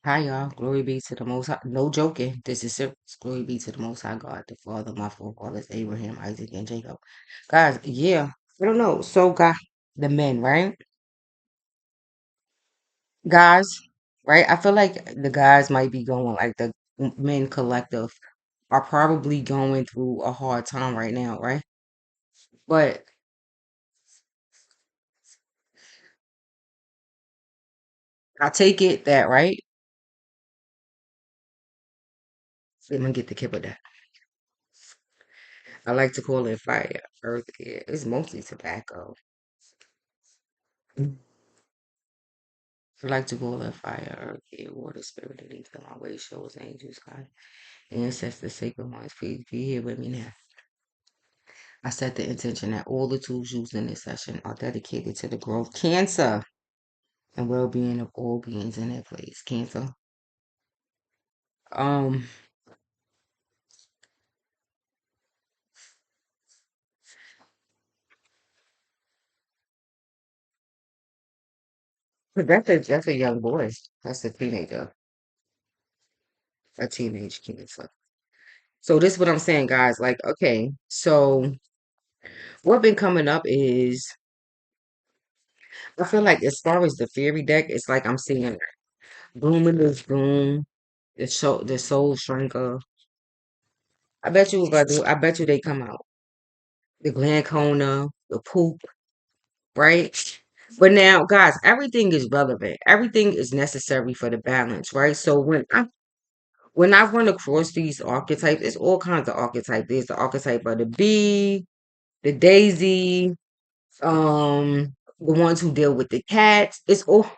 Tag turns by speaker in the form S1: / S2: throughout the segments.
S1: Hi, y'all. Glory be to the Most High. No joking. This is serious. Glory be to the Most High God, the Father, my forefathers, Abraham, Isaac, and Jacob. Guys, yeah. I don't know. So, God, the men, right? Guys, right? I feel like the guys might be going, like the men collective are probably going through a hard time right now, right? But I take it that, right? Let me get the kid with that. I like to call it fire, earth, air. It's mostly tobacco. I like to call it fire, earth, air, water, spirit, and ether. My way shows angels, God, ancestors, sacred ones. Please be here with me now. I set the intention that all the tools used in this session are dedicated to the growth, cancer, and well-being of all beings in their place. Cancer. Um, but that's a young boy. That's a teenager, a teenage cancer. So this is what I'm saying, guys. Like, okay, so what been coming up is I feel like as far as the fairy deck, it's like I'm seeing Bloom in the Boom, the Soul Shrinker. I bet you they come out. The Glancona, the Poop, right? But now, guys, everything is relevant. Everything is necessary for the balance, right? So when I run across these archetypes, it's all kinds of archetypes. There's the archetype of the bee, the daisy, the ones who deal with the cats. It's all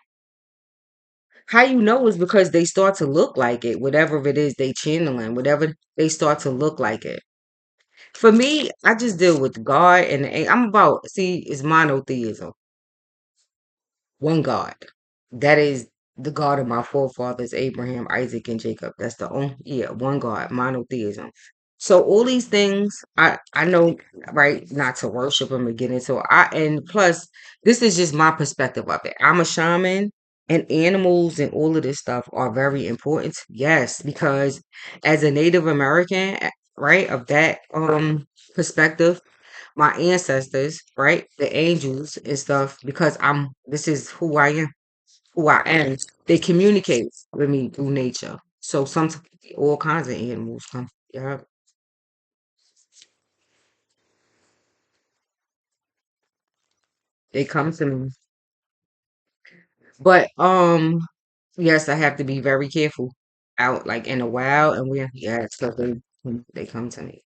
S1: how you know is because they start to look like it, whatever it is they channeling, whatever they start to look like it. For me, I just deal with God and I'm about see, it's monotheism. One God. That is the God of my forefathers, Abraham, Isaac, and Jacob. That's the only one God, monotheism. So all these things, I know, right, not to worship him or get into. And plus, this is just my perspective of it. I'm a shaman, and animals and all of this stuff are very important. Yes, because as a Native American, right, of that perspective, my ancestors, right, the angels and stuff, because this is who I am. They communicate with me through nature. So some all kinds of animals come. Yeah, they come to me. But yes, I have to be very careful out like in the wild and where yeah, so they come to me.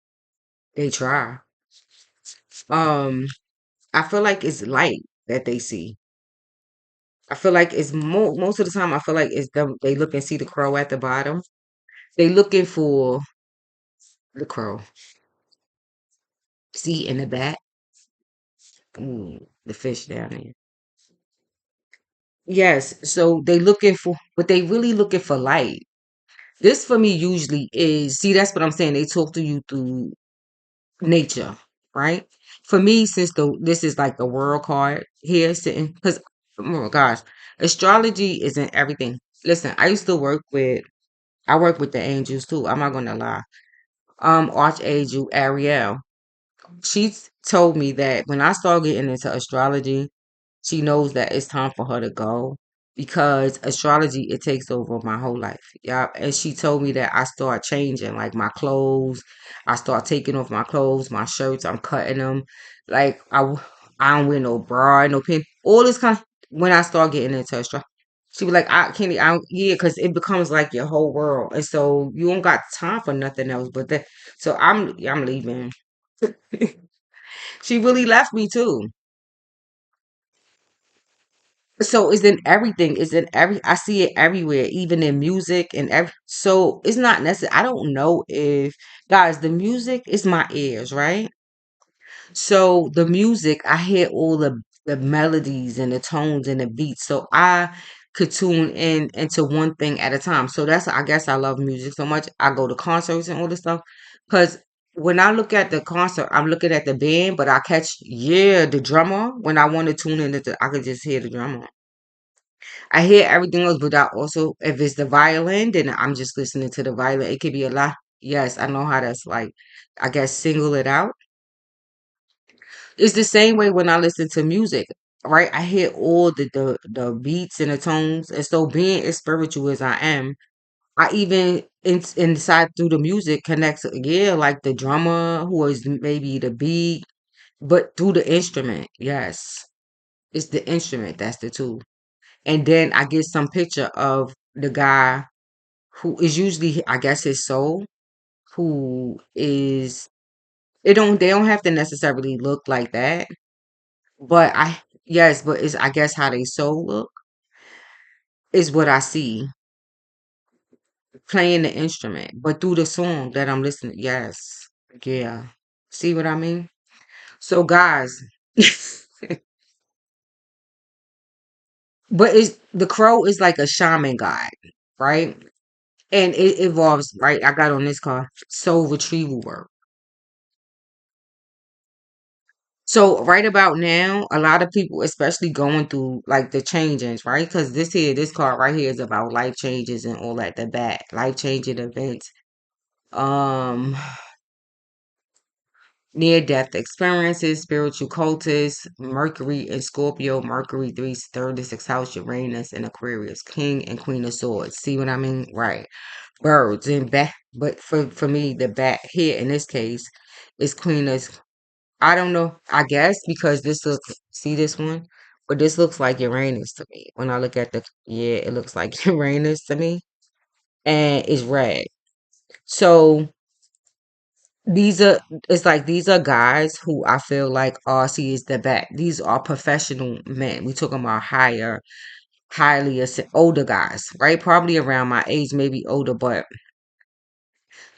S1: They try. Um, I feel like it's light that they see. I feel like it's most of the time I feel like it's them they look and see the crow at the bottom. They looking for the crow. See in the back. The fish down there. Yes, so they looking for, but they really looking for light. This for me usually is, see, that's what I'm saying. They talk to you through nature, right? For me, since this is like the world card here sitting, because oh my gosh, astrology isn't everything. Listen, I work with the angels too. I'm not gonna lie. Archangel Ariel, she's told me that when I start getting into astrology, she knows that it's time for her to go because astrology it takes over my whole life. Yeah, and she told me that I start changing like my clothes. I start taking off my clothes, my shirts. I'm cutting them. Like I don't wear no bra, no pin. All this kind. When I start getting into astrology, she be like, I can't. Yeah, because it becomes like your whole world, and so you don't got time for nothing else but that. So I'm leaving. She really left me too. So it's in everything. It's in I see it everywhere, even in music and so it's not necessary. I don't know if guys, the music is my ears, right? So the music, I hear all the melodies and the tones and the beats. So I could tune in into one thing at a time. So that's I guess I love music so much. I go to concerts and all this stuff. Cause when I look at the concert, I'm looking at the band, but I catch the drummer when I want to tune in I could just hear the drummer. I hear everything else, but I also, if it's the violin, then I'm just listening to the violin. It could be a lot. Yes, I know how that's like, I guess, single it out. It's the same way when I listen to music, right? I hear all the beats and the tones. And so being as spiritual as I am, I even inside through the music connects, yeah, like the drummer who is maybe the beat, but through the instrument. Yes. It's the instrument, that's the tool. And then I get some picture of the guy who is usually, I guess, his soul, who is, they don't have to necessarily look like that. But yes, but it's, I guess, how they soul look is what I see playing the instrument, but through the song that I'm listening. Yes. Yeah. See what I mean? So guys, but it's the crow is like a shaman god, right? And it involves, right? I got on this card, soul retrieval work. So right about now, a lot of people, especially going through like the changes, right? Because this card right here is about life changes and all that, the bad life changing events. Um, near death experiences, spiritual cultists, Mercury and Scorpio, Mercury third to sixth house, Uranus and Aquarius, King and Queen of Swords. See what I mean? Right. Birds and bat, but for me, the bat here in this case is Queen of. I don't know. I guess because this looks, see this one, but this looks like Uranus to me. When I look at the, yeah, it looks like Uranus to me, and it's red. So these are, it's like these are guys who I feel like RC is the back. These are professional men. We talking about older guys, right? Probably around my age, maybe older, but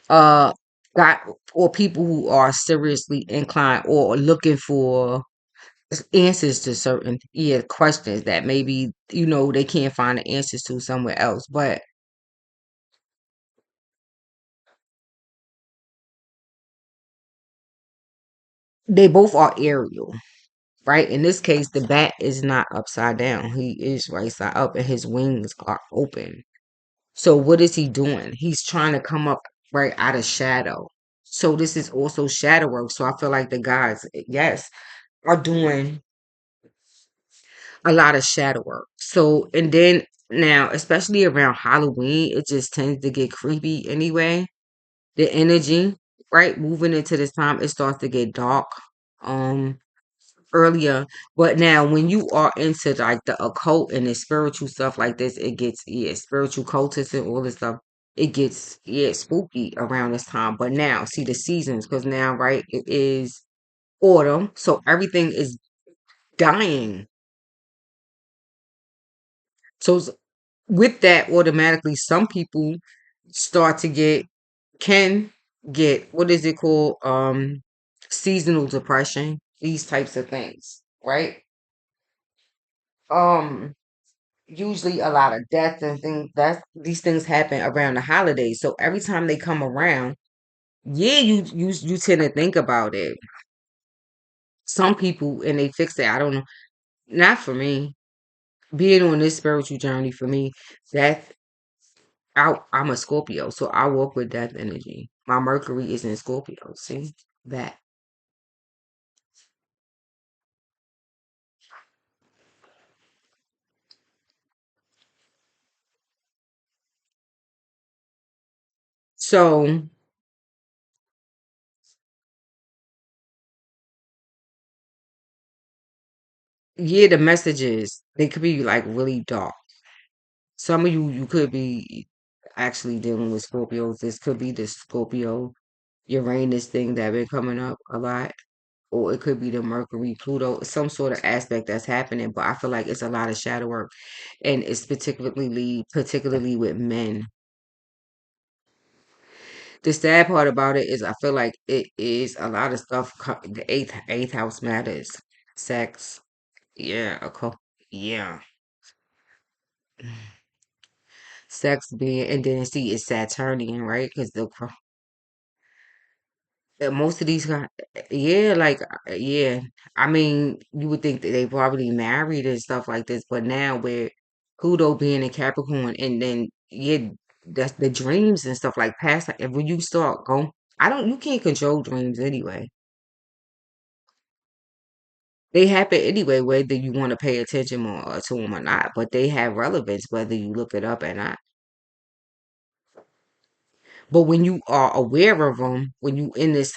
S1: uh, got or people who are seriously inclined or looking for answers to certain, yeah, questions that maybe they can't find the answers to somewhere else. But they both are aerial, right? In this case, the bat is not upside down. He is right side up and his wings are open. So what is he doing? He's trying to come up right out of shadow. So this is also shadow work. So I feel like the guys, yes, are doing a lot of shadow work. So, and then now, especially around Halloween, it just tends to get creepy anyway. The energy, right? Moving into this time, it starts to get dark. Um, earlier. But now when you are into like the occult and the spiritual stuff like this, it gets, yeah, spiritual cultists and all this stuff. It gets, yeah, spooky around this time. But now see the seasons, because now, right, it is autumn, so everything is dying. So with that, automatically some people start to can get, what is it called? Seasonal depression, these types of things, right? Um Usually a lot of death and things, that these things happen around the holidays. So every time they come around, yeah, you tend to think about it. Some people and they fix it. I don't know. Not for me. Being on this spiritual journey for me, that I'm a Scorpio, so I walk with death energy. My Mercury is in Scorpio. See that. So yeah, the messages, they could be like really dark. Some of you could be actually dealing with Scorpios. This could be the Scorpio Uranus thing that been coming up a lot, or it could be the Mercury Pluto, some sort of aspect that's happening. But I feel like it's a lot of shadow work, and it's particularly with men. The sad part about it is I feel like it is a lot of stuff. The eighth house matters, sex, yeah, yeah, sex being, and then see it's Saturnian, right? Because most of these guys, yeah, like, yeah. I mean, you would think that they probably married and stuff like this, but now where Pluto being in Capricorn, and then yeah, that's the dreams and stuff like past. And when you start going, you can't control dreams anyway. They happen anyway, whether you want to pay attention more to them or not. But they have relevance whether you look it up or not. But when you are aware of them, when you do this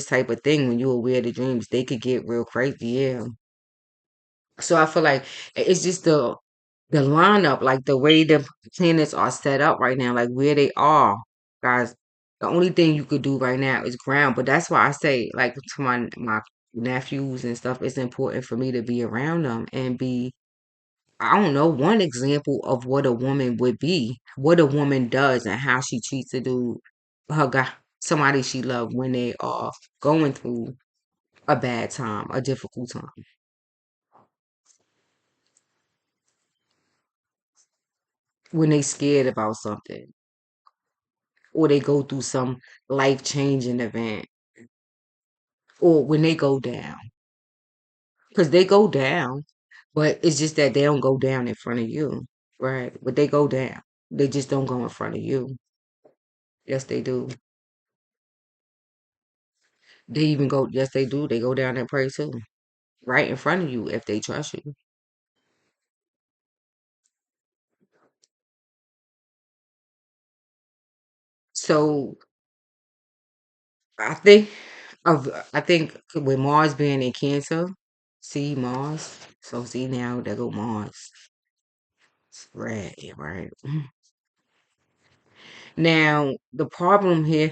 S1: type of thing, when you're aware of the dreams, they could get real crazy. Yeah. So I feel like it's just the lineup, like the way the planets are set up right now, like where they are, guys. The only thing you could do right now is ground. But that's why I say, like to my nephews and stuff, it's important for me to be around them and be, I don't know, one example of what a woman would be, what a woman does, and how she treats a dude, her guy, somebody she loved when they are going through a bad time, a difficult time, when they scared about something, or they go through some life changing event, or when they go down, because they go down, but it's just that they don't go down in front of you, right? But they go down, they just don't go in front of you. Yes, they do. They even go, yes, they do. They go down and pray too, right in front of you if they trust you. So I think I think with Mars being in Cancer, see Mars. So see now there go Mars. Right, right. Now the problem here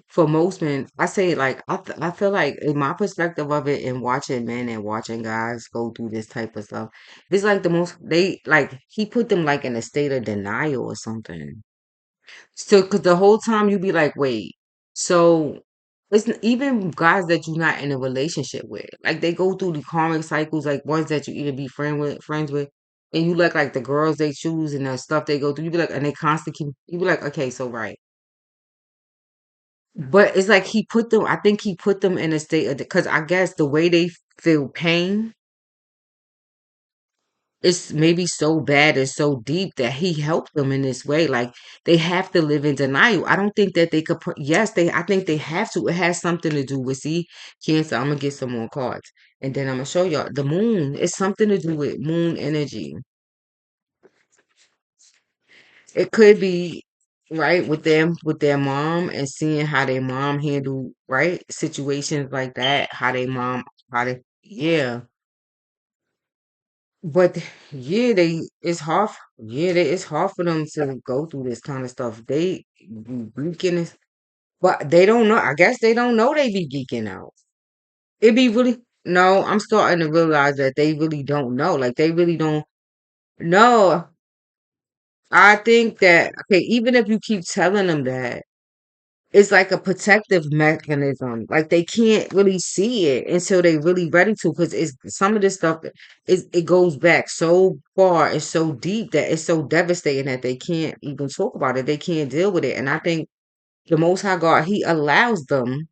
S1: for most men, I say like I feel like in my perspective of it, and watching men and watching guys go through this type of stuff, it's like the most they like he put them like in a state of denial or something. So, because the whole time you be like, wait, so even guys that you're not in a relationship with, like they go through the karmic cycles, like ones that you either be friends with, and you like the girls they choose and the stuff they go through. You be like, and they constantly keep, you be like, okay, so right, but it's like he put them. I think he put them in a state of because I guess the way they feel pain it's maybe so bad and so deep that he helped them in this way. Like they have to live in denial. I don't think that they could. Yes, I think they have to. It has something to do with see Cancer. I'm gonna get some more cards, and then I'm gonna show y'all the moon. It's something to do with moon energy. It could be right with them with their mom and seeing how their mom handle right situations like that. How they mom, how they yeah. But yeah, it's hard for them to go through this kind of stuff. They be geeking, but they don't know. I guess they don't know they be geeking out. It be really no. I'm starting to realize that they really don't know. Like they really don't know. I think that okay, even if you keep telling them that. It's like a protective mechanism. Like they can't really see it until they really ready to, because it's some of this stuff is it goes back so far, it's so deep that it's so devastating that they can't even talk about it. They can't deal with it. And I think the Most High God, He allows them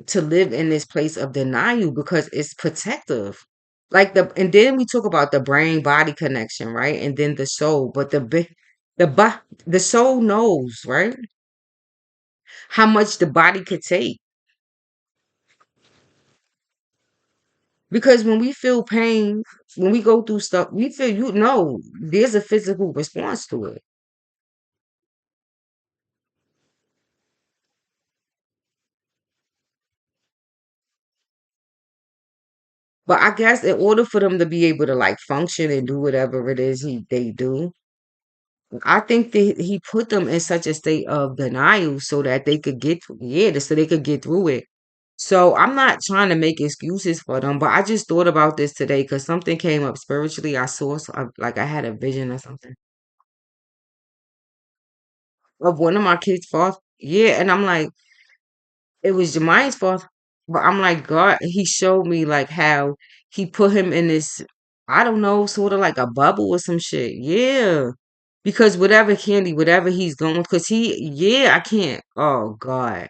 S1: to live in this place of denial because it's protective. Like and then we talk about the brain body connection, right? And then the soul, but the soul knows, right? How much the body could take. Because when we feel pain, when we go through stuff, we feel there's a physical response to it. But I guess in order for them to be able to like function and do whatever it is they do, I think that he put them in such a state of denial so that they could so they could get through it. So I'm not trying to make excuses for them, but I just thought about this today because something came up spiritually. Like I had a vision or something of one of my kids' fault. Yeah, and I'm like, it was Jemiah's fault. But I'm like, God, he showed me like how he put him in this, I don't know, sort of like a bubble or some shit. Yeah. Because whatever he's going, because yeah, I can't. Oh, God.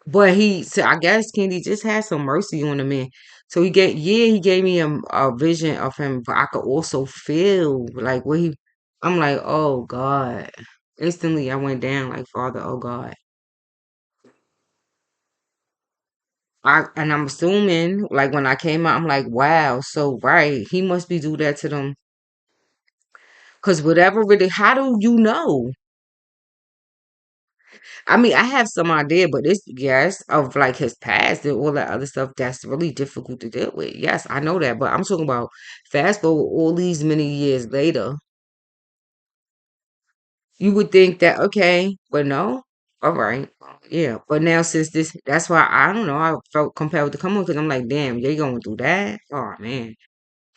S1: But I guess Candy just had some mercy on the man. So he gave me a vision of him, but I could also feel like what he. I'm like, oh God. Instantly, I went down like, Father, oh God. And I'm assuming, like when I came out, I'm like, wow, so right, he must be do that to them, cause whatever really. How do you know? I mean, I have some idea, but it's yes of like his past and all that other stuff that's really difficult to deal with. Yes, I know that, but I'm talking about fast forward all these many years later. You would think that okay, but no. All right, yeah. But now since this, that's why I don't know. I felt compelled to come on because I'm like, damn, they going through that. Oh man.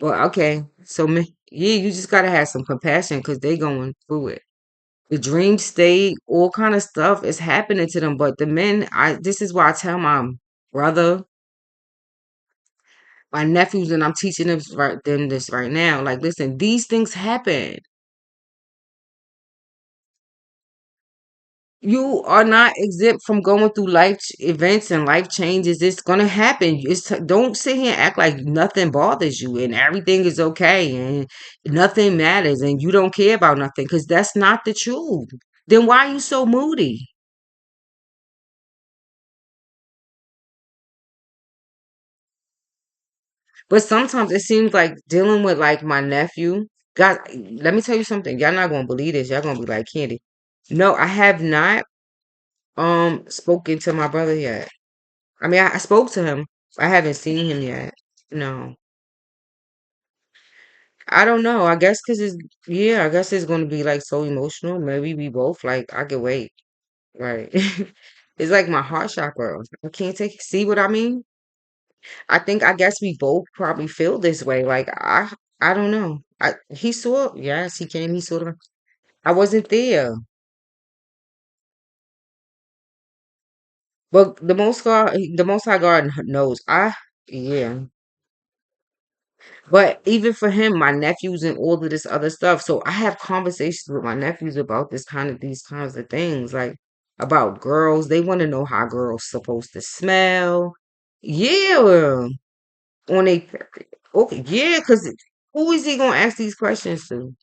S1: Well, okay. So yeah, you just gotta have some compassion because they going through it. The dream state, all kind of stuff is happening to them. But the men, this is why I tell my brother, my nephews, and I'm teaching them this right now. Like, listen, these things happen. You are not exempt from going through events and life changes. It's gonna happen. Don't sit here and act like nothing bothers you and everything is okay and nothing matters and you don't care about nothing because that's not the truth. Then why are you so moody? But sometimes it seems like dealing with like my nephew. God, let me tell you something. Y'all not gonna believe this. Y'all gonna be like Candy. No, I have not spoken to my brother yet. I mean, I spoke to him. I haven't seen him yet. No. I don't know. I guess because it's yeah, I guess it's gonna be like so emotional. Maybe we both like I can wait. Right. It's like my heart chakra. I can't take see what I mean? I guess we both probably feel this way. Like I don't know. He saw yes, he came, he saw them. I wasn't there. But the most high God knows. Yeah. But even for him, my nephews and all of this other stuff. So I have conversations with my nephews about these kinds of things, like about girls. They want to know how girls supposed to smell. Yeah, on a okay, yeah, because who is he gonna ask these questions to?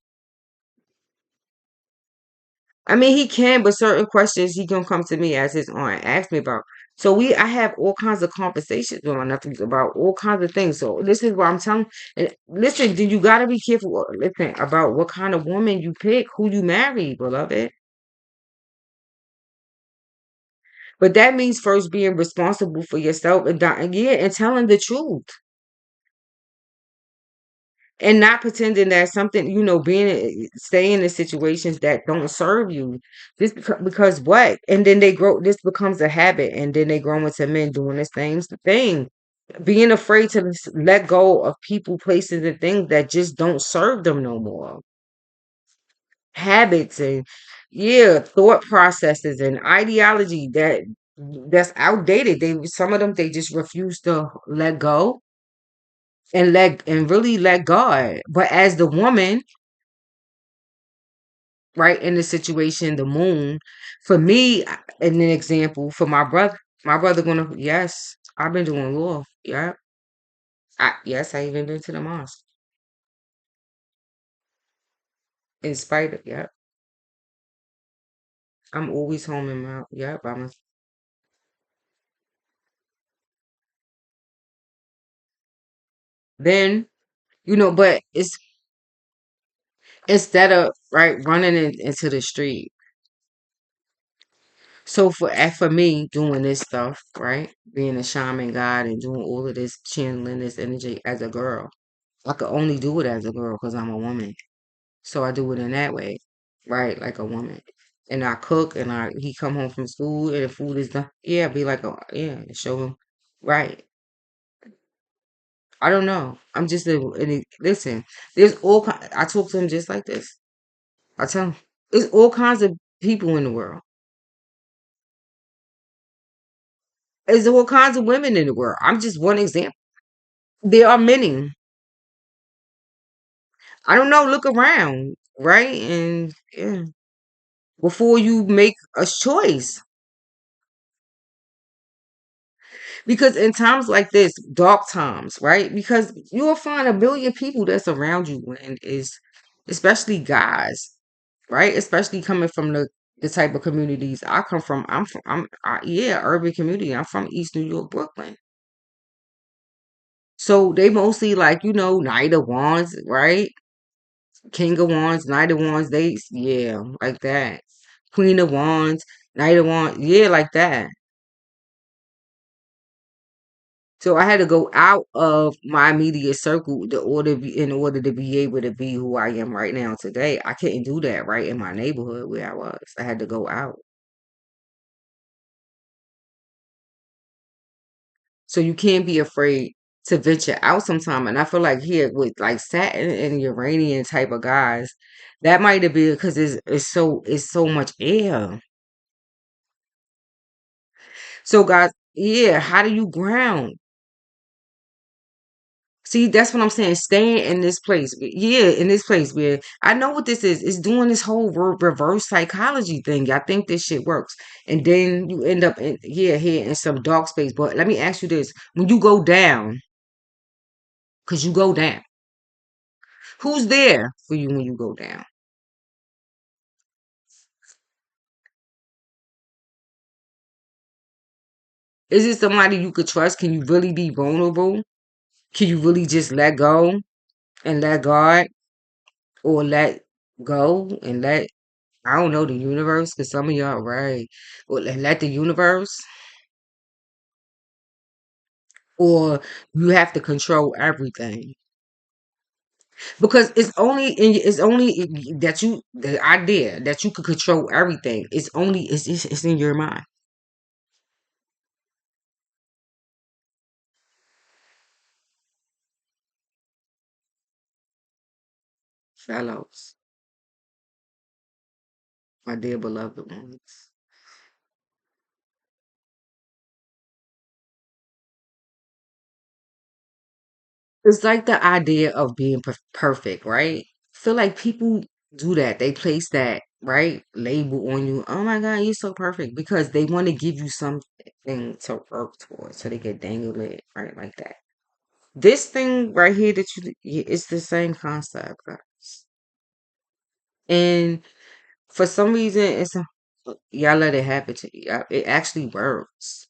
S1: I mean, he can, but certain questions he can come to me as his aunt and ask me about. So I have all kinds of conversations with my nephews about all kinds of things. So this is what I'm telling. And listen, then you gotta be careful. Listen about what kind of woman you pick, who you marry, beloved. But that means first being responsible for yourself and yeah, and telling the truth. And not pretending that something, being staying in situations that don't serve you. Because what? And then they grow. This becomes a habit, and then they grow into men doing the same thing. Being afraid to let go of people, places, and things that just don't serve them no more. Habits and yeah, thought processes and ideology that's outdated. Some of them they just refuse to let go and really let God. But as the woman, right, in the situation, the moon, for me, in an example, for my brother gonna, yes, I've been doing law. Yeah. Yes, I even been to the mosque. In spite of, yeah. I'm always home in my, yeah, by my, then, but it's instead of, right, running into the street. So for me doing this stuff, right, being a shaman god and doing all of this channeling this energy as a girl, I could only do it as a girl because I'm a woman. So I do it in that way, right? Like a woman. And I cook and he come home from school and the food is done. Yeah, be like, oh, yeah, show him. Right. I don't know. I'm just listen. There's I talk to him just like this. I tell him there's all kinds of people in the world. There's all kinds of women in the world. I'm just one example. There are many. I don't know. Look around, right? And yeah, before you make a choice. Because in times like this, dark times, right? Because you will find a billion people that's around you and is especially guys, right? Especially coming from the type of communities I come from. Yeah, urban community. I'm from East New York, Brooklyn. So they mostly like, Knight of Wands, right? King of Wands, Knight of Wands, yeah, like that. Queen of Wands, Knight of Wands, yeah, like that. So I had to go out of my immediate circle in order to be able to be who I am right now today. I couldn't do that right in my neighborhood where I was. I had to go out. So you can't be afraid to venture out sometime. And I feel like here with like Saturn and Uranian type of guys, that might have been because it's so much air. So guys, yeah, how do you ground? See, that's what I'm saying. Staying in this place. Yeah, in this place where I know what this is. It's doing this whole reverse psychology thing. I think this shit works. And then you end up here in some dark space. But let me ask you this. When you go down, because you go down, who's there for you when you go down? Is it somebody you could trust? Can you really be vulnerable? Can you really just let go and let God or let go and let I don't know the universe because some of y'all right. Or let the universe or you have to control everything because that you the idea that you could control everything it's in your mind. Fellows, my dear beloved ones, it's like the idea of being perfect, right? Feel like people do that. They place that right label on you. Oh my God, you're so perfect because they want to give you something to work towards, so they can dangle it right like that. This thing right here that it's the same concept, guys. And for some reason, y'all let it happen to you. It actually works.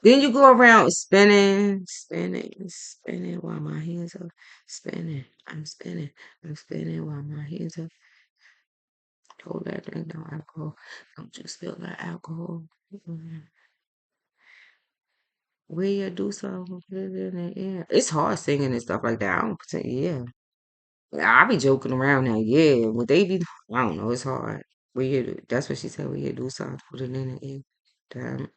S1: Then you go around spinning, spinning, spinning while my hands are spinning. I'm spinning while my hands are. Hold that drink, no alcohol. Don't you spill that alcohol. Where you do something, put it in the air. It's hard singing and stuff like that. I don't pretend, yeah. I be joking around now, yeah. Would they be? I don't know. It's hard. We here to, that's what she said. We here to do something. Put it in the air. Damn.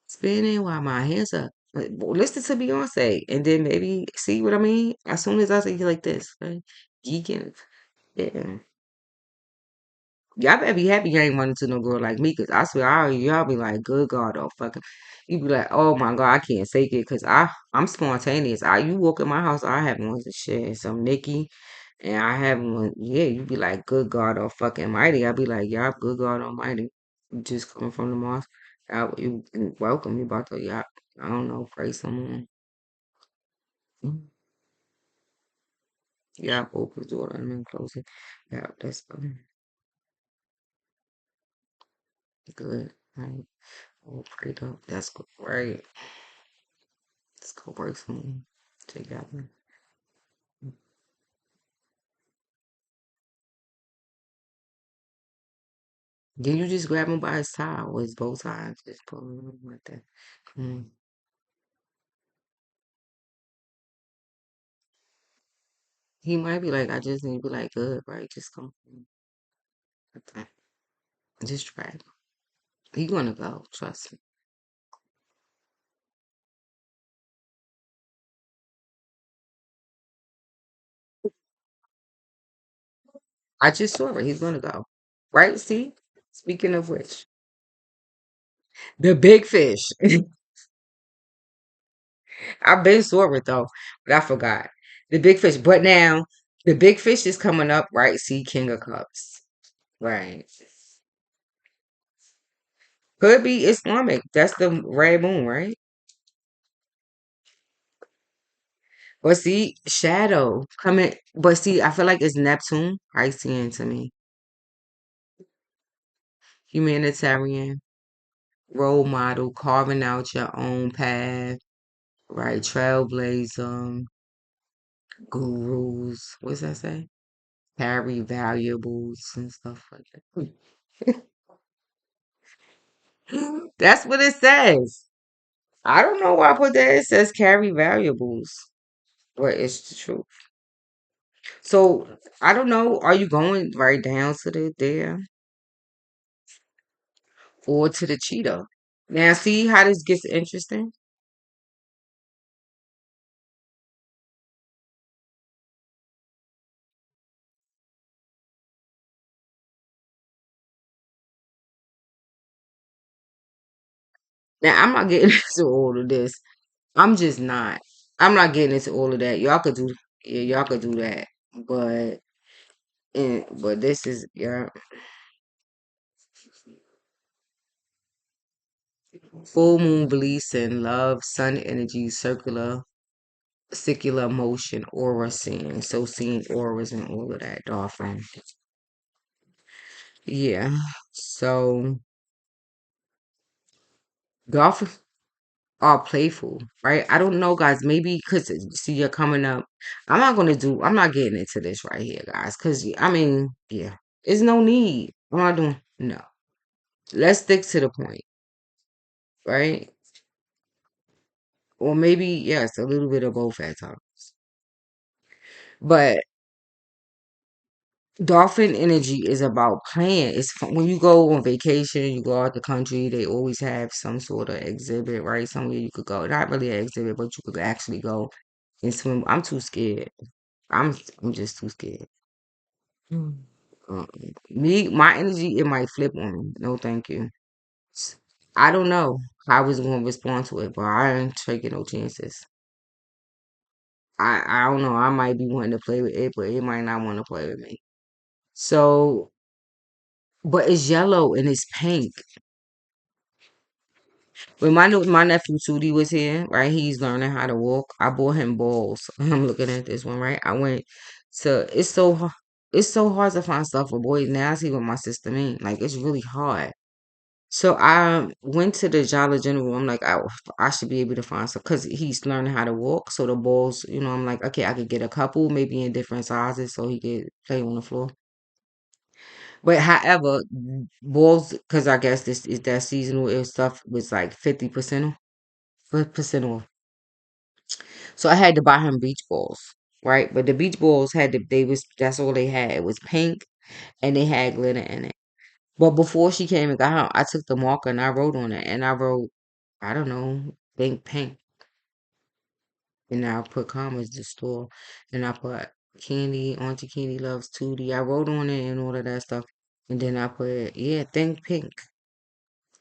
S1: Spinning while my hands up. Listen to Beyonce, and then maybe see what I mean. As soon as I say you like this, right? Geeking. Yeah. Y'all better be happy you ain't running to no girl like me, cause I swear, y'all be like, good God, oh fucking, you be like, oh my God, I can't take it, cause I'm spontaneous. You walk in my house, I have one shit, some Nikki. And I have one, yeah, you be like, good God Almighty. Mighty. I be like, yeah, good God Almighty. You just coming from the mosque. You welcome. You about to, yeah, I don't know, pray someone. Yeah, open the door and then close it. Yeah, that's good. Right. Oh, prayed up. That's good. Right. Let's go work someone together. Then you just grab him by his tie or his bow tie. Just pull him like that. Mm. He might be like, I just need to be like, good, right? Just come. Okay. Just try it. He gonna go, trust me. I just saw it. He's gonna go. Right? See? Speaking of which, the big fish. I've been saw it though, but I forgot. The big fish. But now the big fish is coming up, right? See, King of Cups. Right. Could be Islamic. That's the red moon, right? But see, shadow coming. But see, I feel like it's Neptune, Piscean to me. Humanitarian, role model, carving out your own path, right? Trailblazer, gurus. What's that say? Carry valuables and stuff like that. That's what it says. I don't know why I put that. It says carry valuables, but it's the truth. So I don't know. Are you going right down to the there or to the cheetah? Now, see how this gets interesting. Now, I'm not getting into all of this. I'm just not. I'm not getting into all of that. Y'all could do, yeah, y'all could do that. But, but this is, yeah, full moon beliefs in love, sun energy, circular motion, aura seeing. So seeing auras and all of that, dolphin. Yeah. So dolphins are playful, right? I don't know, guys. Maybe because see, you're coming up. I'm not getting into this right here, guys. Because I mean, yeah, there's no need. I'm not doing. No. Let's stick to the point, right? Or maybe yes, a little bit of both at times. But dolphin energy is about playing. It's fun. When you go on vacation, you go out the country, they always have some sort of exhibit, right? Somewhere you could go. Not really an exhibit, but you could actually go and swim. I'm too scared. I'm just too scared. Mm. My energy, it might flip on me. No, thank you. I don't know how I was going to respond to it, but I ain't taking no chances. I don't know. I might be wanting to play with it, but it might not want to play with me. So, but it's yellow and it's pink. When my nephew Tootie was here, right? He's learning how to walk. I bought him balls. I'm looking at this one, right? I went to. It's so hard to find stuff for boys. Now I see what my sister mean. Like it's really hard. So I went to the Dollar General. I'm like, I should be able to find some because he's learning how to walk. So the balls, I'm like, okay, I could get a couple, maybe in different sizes, so he could play on the floor. But however, balls, because I guess this is that seasonal stuff was like 50% off, 50% off. So I had to buy him beach balls, right? But the beach balls that's all they had. It was pink and they had glitter in it. But before she came and got home, I took the marker and I wrote on it and I wrote, I don't know, think pink. And I put commas the store and I put Candy, Auntie Candy loves Tootie. I wrote on it and all of that stuff. And then I put, yeah, think pink.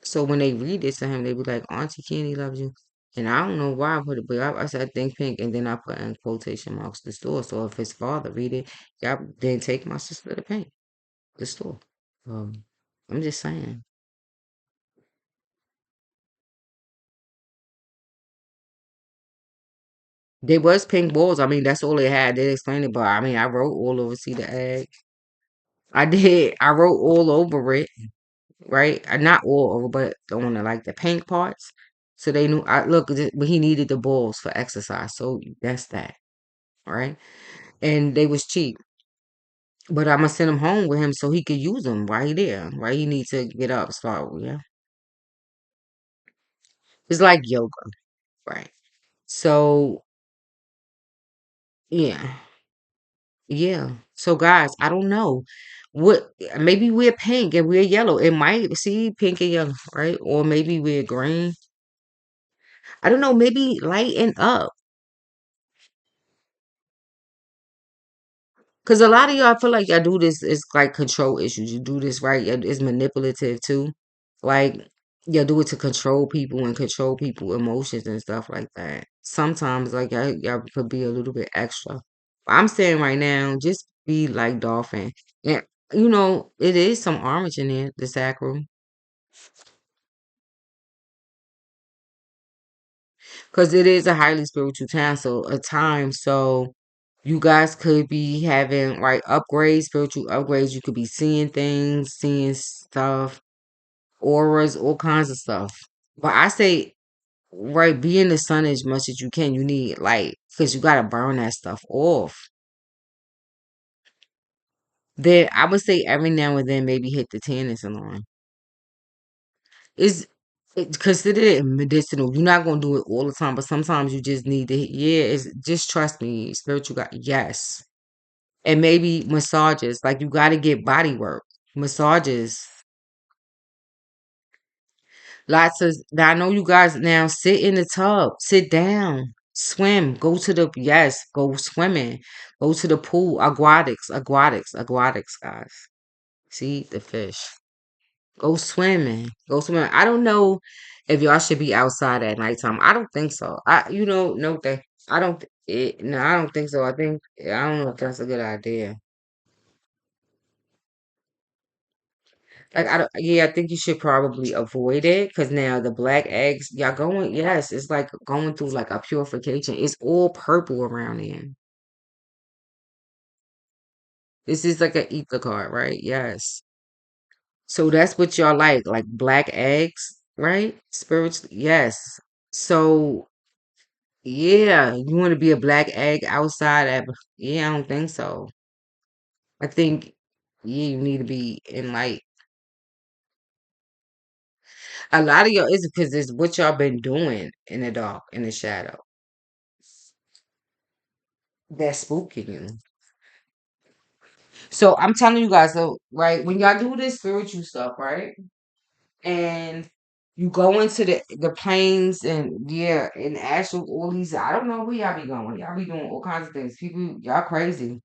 S1: So when they read it to him, they be like, Auntie Kenny loves you. And I don't know why I put it, but I said think pink, and then I put in quotation marks the store. So if his father read it, y'all then take my sister to paint the store. I'm just saying. They was pink balls. I mean, that's all they had. They explained it, but I mean, I wrote all over see the egg. I did. I wrote all over it, right? Not all over, but on the like the pink parts. So they knew. I look, but he needed the balls for exercise. So that's that, all right? And they was cheap. But I'ma send him home with him so he could use them while he there. Right? He need to get up, start, yeah. It's like yoga, right? So yeah. Yeah. So guys, I don't know. What maybe we're pink and we're yellow. It might see pink and yellow, right? Or maybe we're green. I don't know, maybe lighten up. Cause a lot of y'all feel like y'all do this is like control issues. You do this right, it's manipulative too. Like y'all do it to control people and control people emotions and stuff like that. Sometimes like y'all could be a little bit extra. I'm saying right now, just be like dolphin. And it is some orange in there, the sacral. because it is a highly spiritual time. So a time, so you guys could be having like upgrades, spiritual upgrades. You could be seeing things, seeing stuff, auras, all kinds of stuff. But I say, right, be in the sun as much as you can. You need light because you gotta burn that stuff off. Then I would say every now and then maybe hit the tanning salon. It's consider it medicinal. You're not gonna do it all the time, but sometimes you just need to. Yeah, it's just trust me. Spiritual God, yes, and maybe massages. Like you got to get body work, massages. Lots of. I know you guys now. Sit in the tub. Sit down. Swim. Go to the yes. Go swimming. Go to the pool. Aquatics. Aquatics. Aquatics, guys. See the fish. Go swimming. Go swimming. I don't know if y'all should be outside at nighttime. I don't think so. No thing. I don't. No, I don't think so. I don't know if that's a good idea. Like I don't. Yeah, I think you should probably avoid it because now the black eggs, y'all going. Yes, it's like going through like a purification. It's all purple around here. This is like an ether card, right? Yes. So that's what y'all like black eggs, right? Spiritually, yes. So yeah, you want to be a black egg outside at, yeah, I don't think so. I think, yeah, you need to be in light. A lot of y'all is because it's what y'all been doing in the dark, in the shadow. That's spooking you. So I'm telling you guys, so right, when y'all do this spiritual stuff, right? And you go into the planes and yeah, and actual all these, I don't know where y'all be going. Y'all be doing all kinds of things. People, y'all crazy.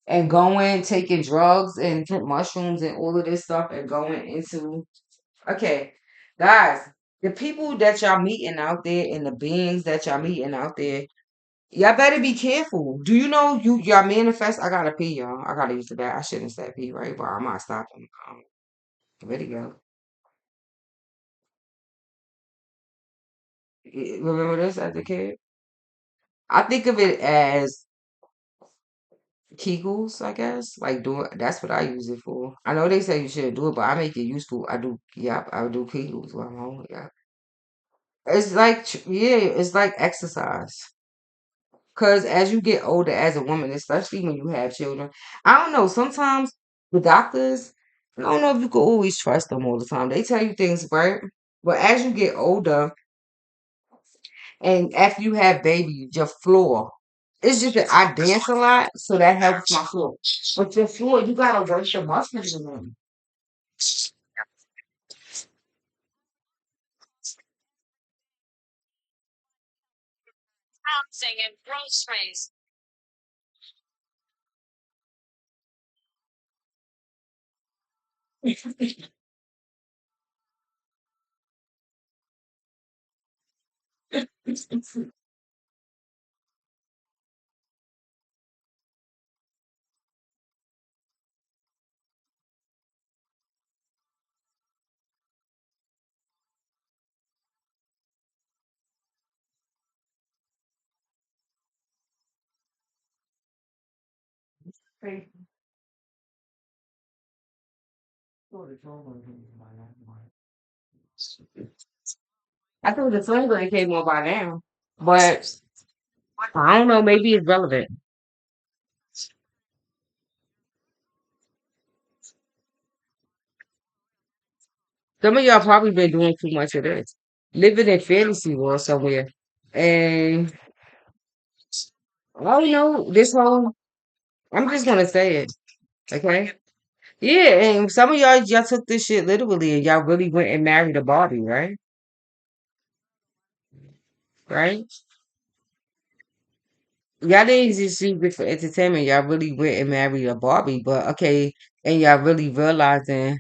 S1: And going, taking drugs and mushrooms and all of this stuff and going into okay, guys, the people that y'all meeting out there and the beings that y'all meeting out there, y'all better be careful. Do you know y'all manifest? I gotta pee, y'all. I gotta use the bath. I shouldn't say pee, right? But I'm not stopping. Ready to go. Remember this as a kid? I think of it as Kegels, I guess. Like doing that's what I use it for. I know they say you shouldn't do it, but I make it useful. I do, yep, I do Kegels when I'm home. Yeah. It's like, yeah, it's like exercise. Because as you get older as a woman, especially when you have children, I don't know, sometimes the doctors, I don't know if you can always trust them all the time. They tell you things, right? But as you get older and after you have baby, your floor, it's just that I dance a lot, so that helps my floor. But your floor, you gotta work your muscles in them. I think the song really came on by now. But I don't know, maybe it's relevant. Some of y'all probably been doing too much of this. Living in fantasy world somewhere. And I don't know, this whole I'm just gonna say it, okay? Yeah, and some of y'all took this shit literally and y'all really went and married a Barbie, right? Right? Y'all didn't just use it for entertainment. Y'all really went and married a Barbie, but okay, and y'all really realizing,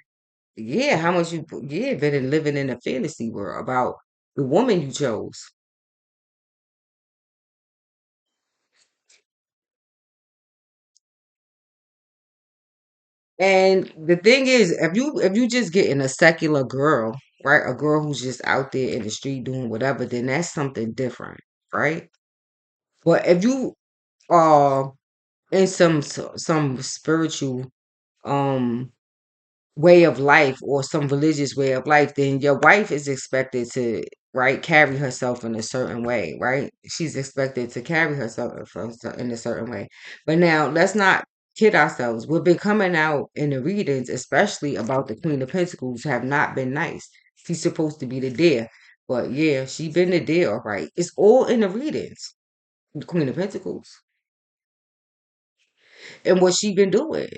S1: yeah, how much you yeah, been living in a fantasy world about the woman you chose. And the thing is, if you just getting a secular girl, right? A girl who's just out there in the street doing whatever, then that's something different, right? But if you are in some spiritual um way of life or some religious way of life, then your wife is expected to, right, carry herself in a certain way, right? She's expected to carry herself in a certain way. But now let's not kid ourselves. We've been coming out in the readings, especially about the Queen of Pentacles, have not been nice. She's supposed to be the dear. But yeah, she been the dear, all right. It's all in the readings. The Queen of Pentacles and what she been doing.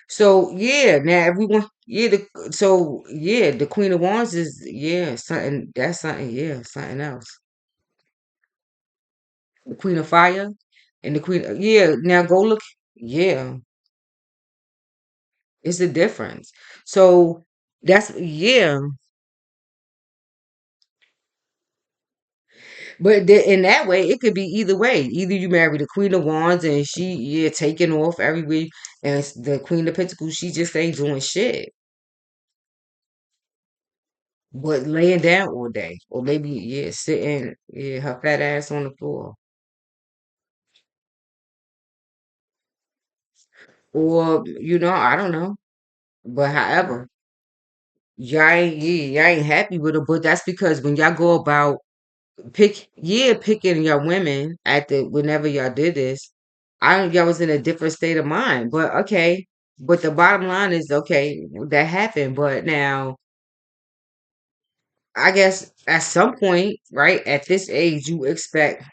S1: So yeah, now everyone, yeah, the Queen of Wands is something that's something something else. The Queen of Fire and the Queen, Now go look, yeah, it's a difference. So that's but in that way, it could be either way. Either you marry the Queen of Wands and she taking off every week, and the Queen of Pentacles she just ain't doing shit. But laying down all day, or maybe sitting, her fat ass on the floor, or I don't know. But however, y'all ain't happy with her. But that's because when y'all go about picking your women at the whenever y'all did this, y'all was in a different state of mind. But okay, but the bottom line is okay that happened. But now I guess at some point, right at this age, you expect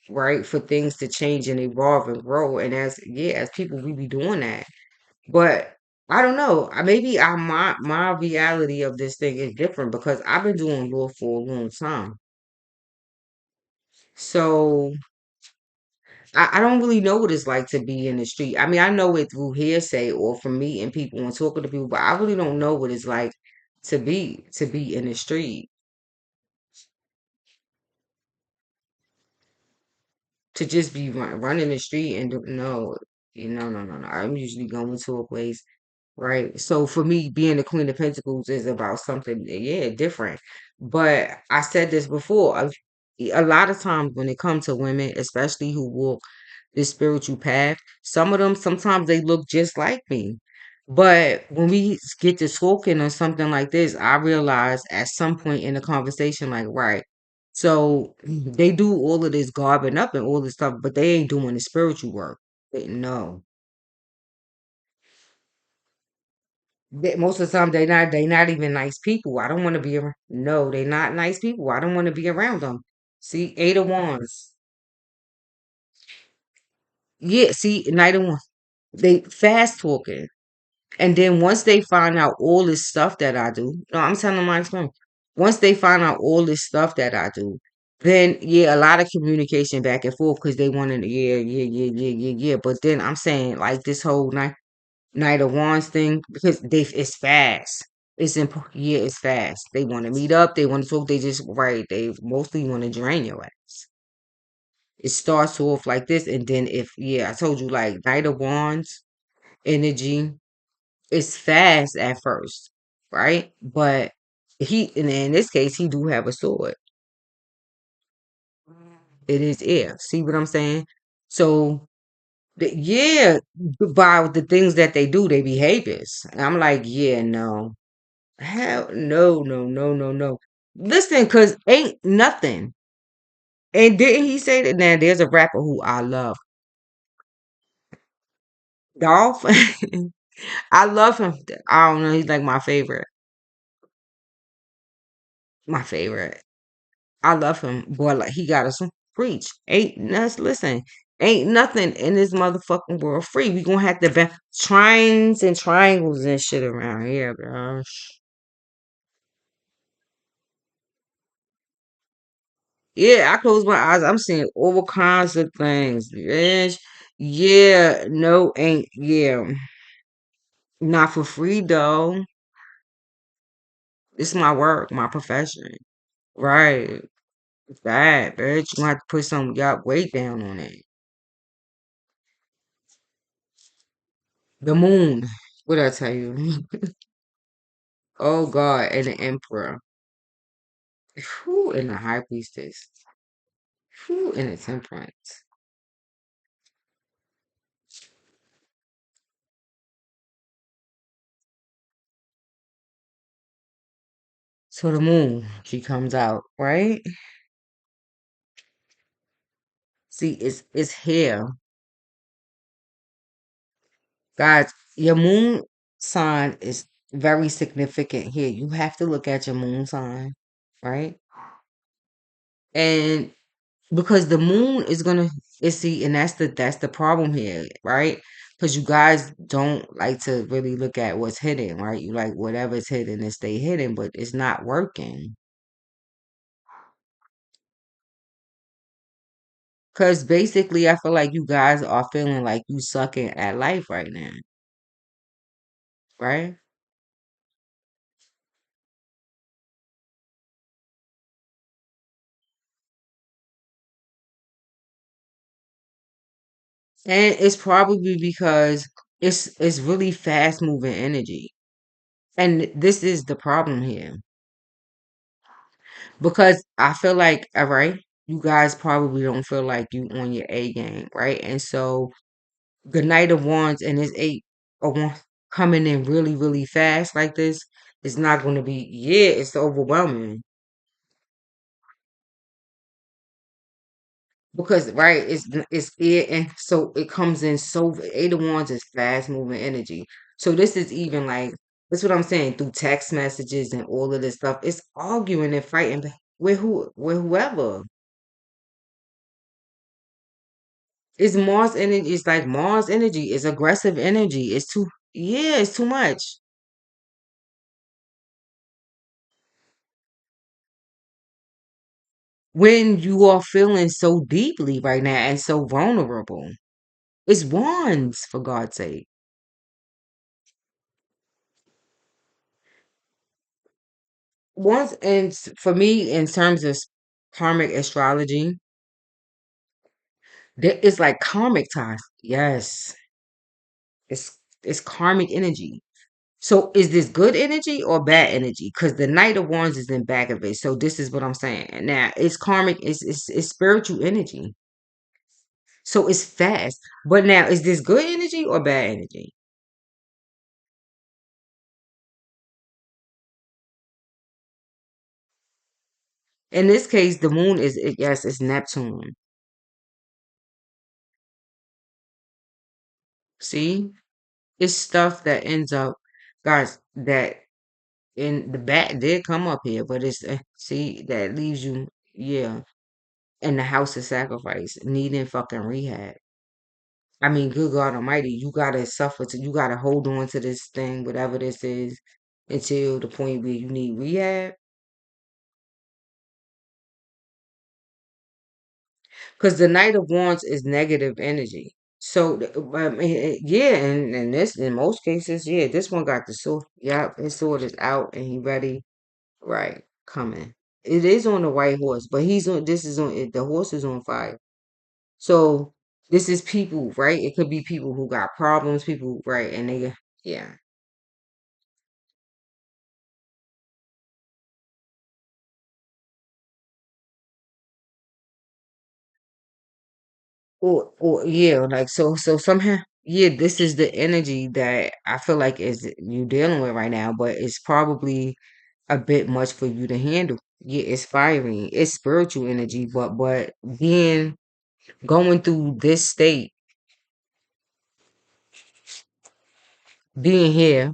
S1: right? For things to change and evolve and grow. And as people, we be doing that. But I don't know. Maybe my reality of this thing is different because I've been doing law for a long time. So I don't really know what it's like to be in the street. I mean, I know it through hearsay or from meeting people and talking to people, but I really don't know what it's like to be in the street. To just be running the street and no, no. I'm usually going to a place. Right. So for me, being the Queen of Pentacles is about something, different. But I said this before. A lot of times when it comes to women, especially who walk this spiritual path, some of them sometimes they look just like me. But when we get to talking or something like this, I realize at some point in the conversation, like, right. So they do all of this garbing up and all this stuff, but they ain't doing the spiritual work. No. Most of the time they not even nice people. I don't want to be around. No, they not nice people. I don't want to be around them. See, eight of wands. Yeah, see, Knight of wands. They fast talking, and then once they find out all this stuff that I do, no, I'm telling my experience. Once they find out all this stuff that I do, then a lot of communication back and forth because they want to, yeah. But then I'm saying like this whole Knight of Wands thing because it's fast. It's important. Yeah, it's fast. They want to meet up. They want to talk. They just right. They mostly want to drain your ass. It starts off like this, and then if I told you like Knight of Wands energy. It's fast at first, right? But and in this case, he do have a sword. It is air. See what I'm saying? So by the things that they do, their behaviors. And I'm like, no. Hell no, no, no, no, no. Listen, cause ain't nothing. And didn't he say that now there's a rapper who I love. Dolph. I love him. I don't know, he's like my favorite. My favorite. I love him. Boy, like he got us preach. Ain't nothing listen. Ain't nothing in this motherfucking world free. We gonna have to be trines and triangles and shit around here, gosh. Yeah, I close my eyes. I'm seeing all kinds of things. Bitch. Yeah, no, ain't not for free though. It's my work, my profession. Right. It's bad, bitch. You gonna have to put some y'all weight down on it. The moon. What I tell you? Oh God, and the emperor. Who in the high priestess? Who in the temperance? So the moon, she comes out, right? See, it's here. Guys, your moon sign is very significant here. You have to look at your moon sign, right? And because the moon is gonna is see, and that's the problem here, right? Because you guys don't like to really look at what's hidden, right? You like whatever's hidden to stay hidden, but it's not working. Because basically, I feel like you guys are feeling like you sucking at life right now, right? And it's probably because it's really fast moving energy. And this is the problem here. Because I feel like, all right, you guys probably don't feel like you on your A game, right? And so the Knight of Wands and his eight of Wands coming in really, really fast like this is not going to be, yeah, it's overwhelming. Because right, it's it, and so it comes in so Eight of Wands is fast moving energy. So this is even like that's what I'm saying through text messages and all of this stuff. It's arguing and fighting with whoever. It's Mars energy. It's like Mars energy. It's aggressive energy. It's too yeah. It's too much when you are feeling so deeply right now and so vulnerable. It's Wands for God's sake. Once and for me in terms of karmic astrology, there is like karmic ties. Yes, it's karmic energy. So is this good energy or bad energy? Because the Knight of Wands is in back of it. So this is what I'm saying. Now it's karmic. It's spiritual energy. So it's fast. But now is this good energy or bad energy? In this case, the moon yes, it's Neptune. See, it's stuff that ends up, guys. That and the bat did come up here, but it's see that leaves you, yeah, in the house of sacrifice, needing fucking rehab. I mean, good God Almighty, you gotta suffer to, you gotta hold on to this thing, whatever this is, until the point where you need rehab. Because the Knight of Wands is negative energy. So, I mean, yeah, and this in most cases, yeah, this one got the sword. Yep, his sword is out and he ready. Right, coming. It is on the white horse, but he's on. This is on. The horse is on fire. So this is people, right? It could be people who got problems, people, right? And they, yeah, or yeah, like so somehow, yeah, this is the energy that I feel like is you dealing with right now, but it's probably a bit much for you to handle. Yeah, it's fiery, it's spiritual energy, but being going through this state, being here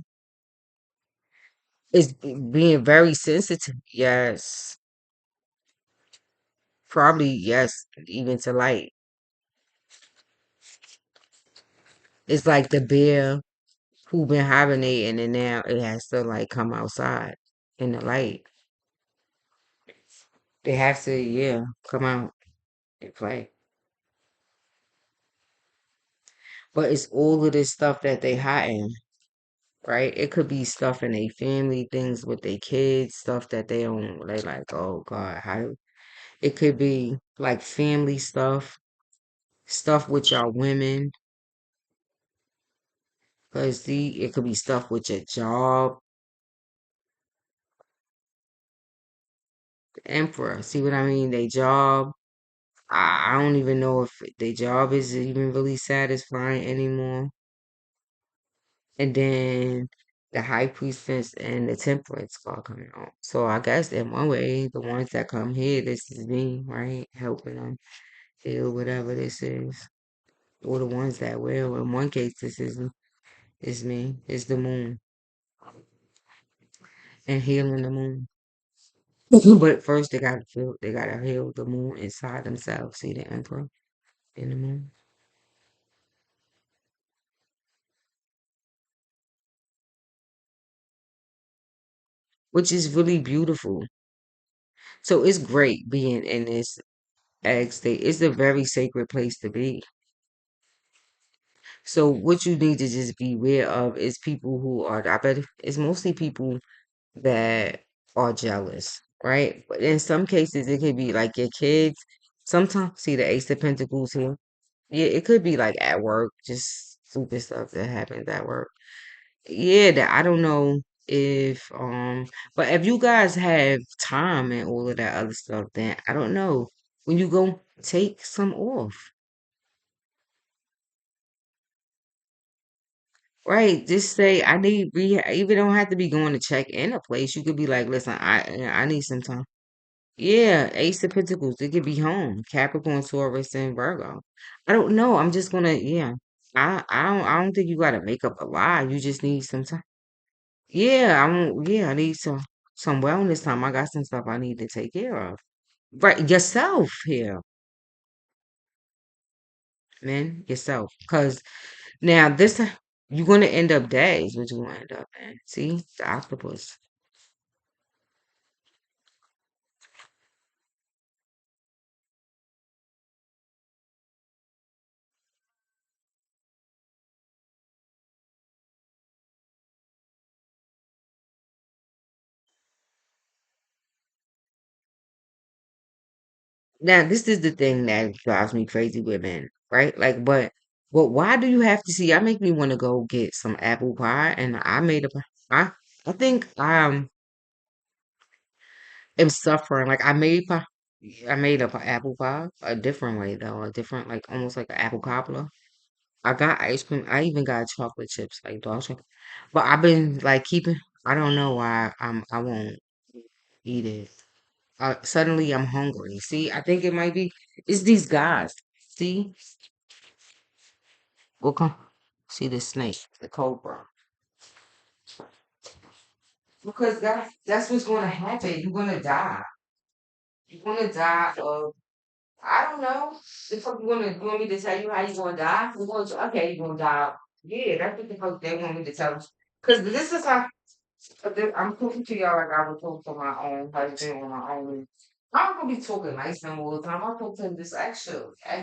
S1: is being very sensitive. Yes, probably yes, even to light. It's like the bear who been hibernating and now it has to like come outside in the light. They have to, yeah, come out and play. But it's all of this stuff that they hiding, right? It could be stuff in their family, things with their kids, stuff that they don't, they like, oh God, how it could be like family stuff, stuff with y'all women, because the it could be stuff with your job. emperor. See what I mean? They job. I don't even know if their job is even really satisfying anymore. And then the high priestess and the temperance card coming out. So I guess in one way, the ones that come here, this is me, right? Helping them heal whatever this is. Or the ones that will. In one case, this is me. It's the moon and healing the moon. But first, they gotta heal the moon inside themselves. See the emperor in the moon, which is really beautiful. So it's great being in this egg state. It's a very sacred place to be. So what you need to just be aware of is people who are, I bet it's mostly people that are jealous, right? But in some cases, it could be like your kids. Sometimes, see the Ace of Pentacles here. Yeah, it could be like at work, just stupid stuff that happens at work. Yeah, that I don't know if but if you guys have time and all of that other stuff, then I don't know. When you go take some off. Right, just say I need rehab. Even don't have to be going to check in a place. You could be like, listen, I need some time. Yeah, Ace of Pentacles. It could be home. Capricorn, Taurus, and Virgo. I don't know. I'm just gonna yeah. I don't think you gotta make up a lie. You just need some time. Yeah, I need some wellness time. I got some stuff I need to take care of. Right, yourself here, man. Yourself. Cause now this you're gonna end up days, what you gonna end up in. See? The octopus. Now, this is the thing that drives me crazy with men, right? Like, but why do you have to see? I make me want to go get some apple pie, and I made a, I, I think am suffering. Like, I made a apple pie a different way though, a different like almost like an apple cobbler. I got ice cream. I even got chocolate chips, like dark chocolate. But I've been like keeping. I don't know why I won't eat it. Suddenly I'm hungry. See, I think it might be it's these guys. See, we'll come see the snake, the cobra. Because that's what's gonna happen. You're gonna die. You're gonna die of I don't know. The fuck you want me to tell you how you gonna die? You're going to okay, you're gonna die. Yeah, that's what the fuck they want me to tell us. Cause this is how I'm talking to y'all like I would talk to my own husband or my own. I'm gonna be talking nice to him all the time. I talk to him this ex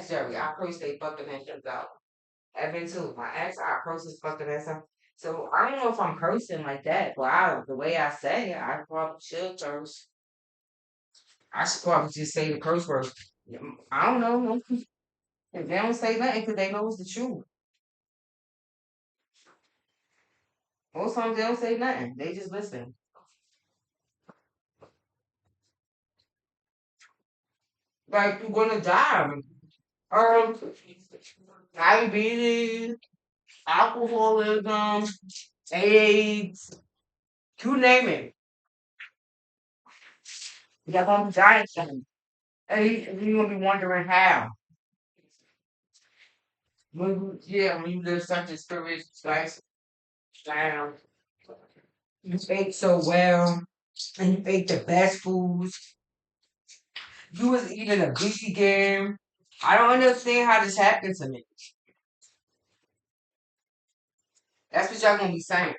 S1: Jerry. I approach they fucking and shit out. I've been too. My ex, I approach his fucking ass up. So I don't know if I'm cursing like that, but the way I say it, I probably should curse. I should probably just say the curse word. I don't know. If they don't say nothing because they know it's the truth. Most times they don't say nothing. They just listen. Like you're gonna die. Um, diabetes, alcoholism, AIDS, you name it. You're gonna die from. And you're gonna be wondering how. When you live such a spiritual lifestyle, you ate so well, and you ate the best foods. You was eating a vegan. I don't understand how this happened to me. That's what y'all gonna be saying.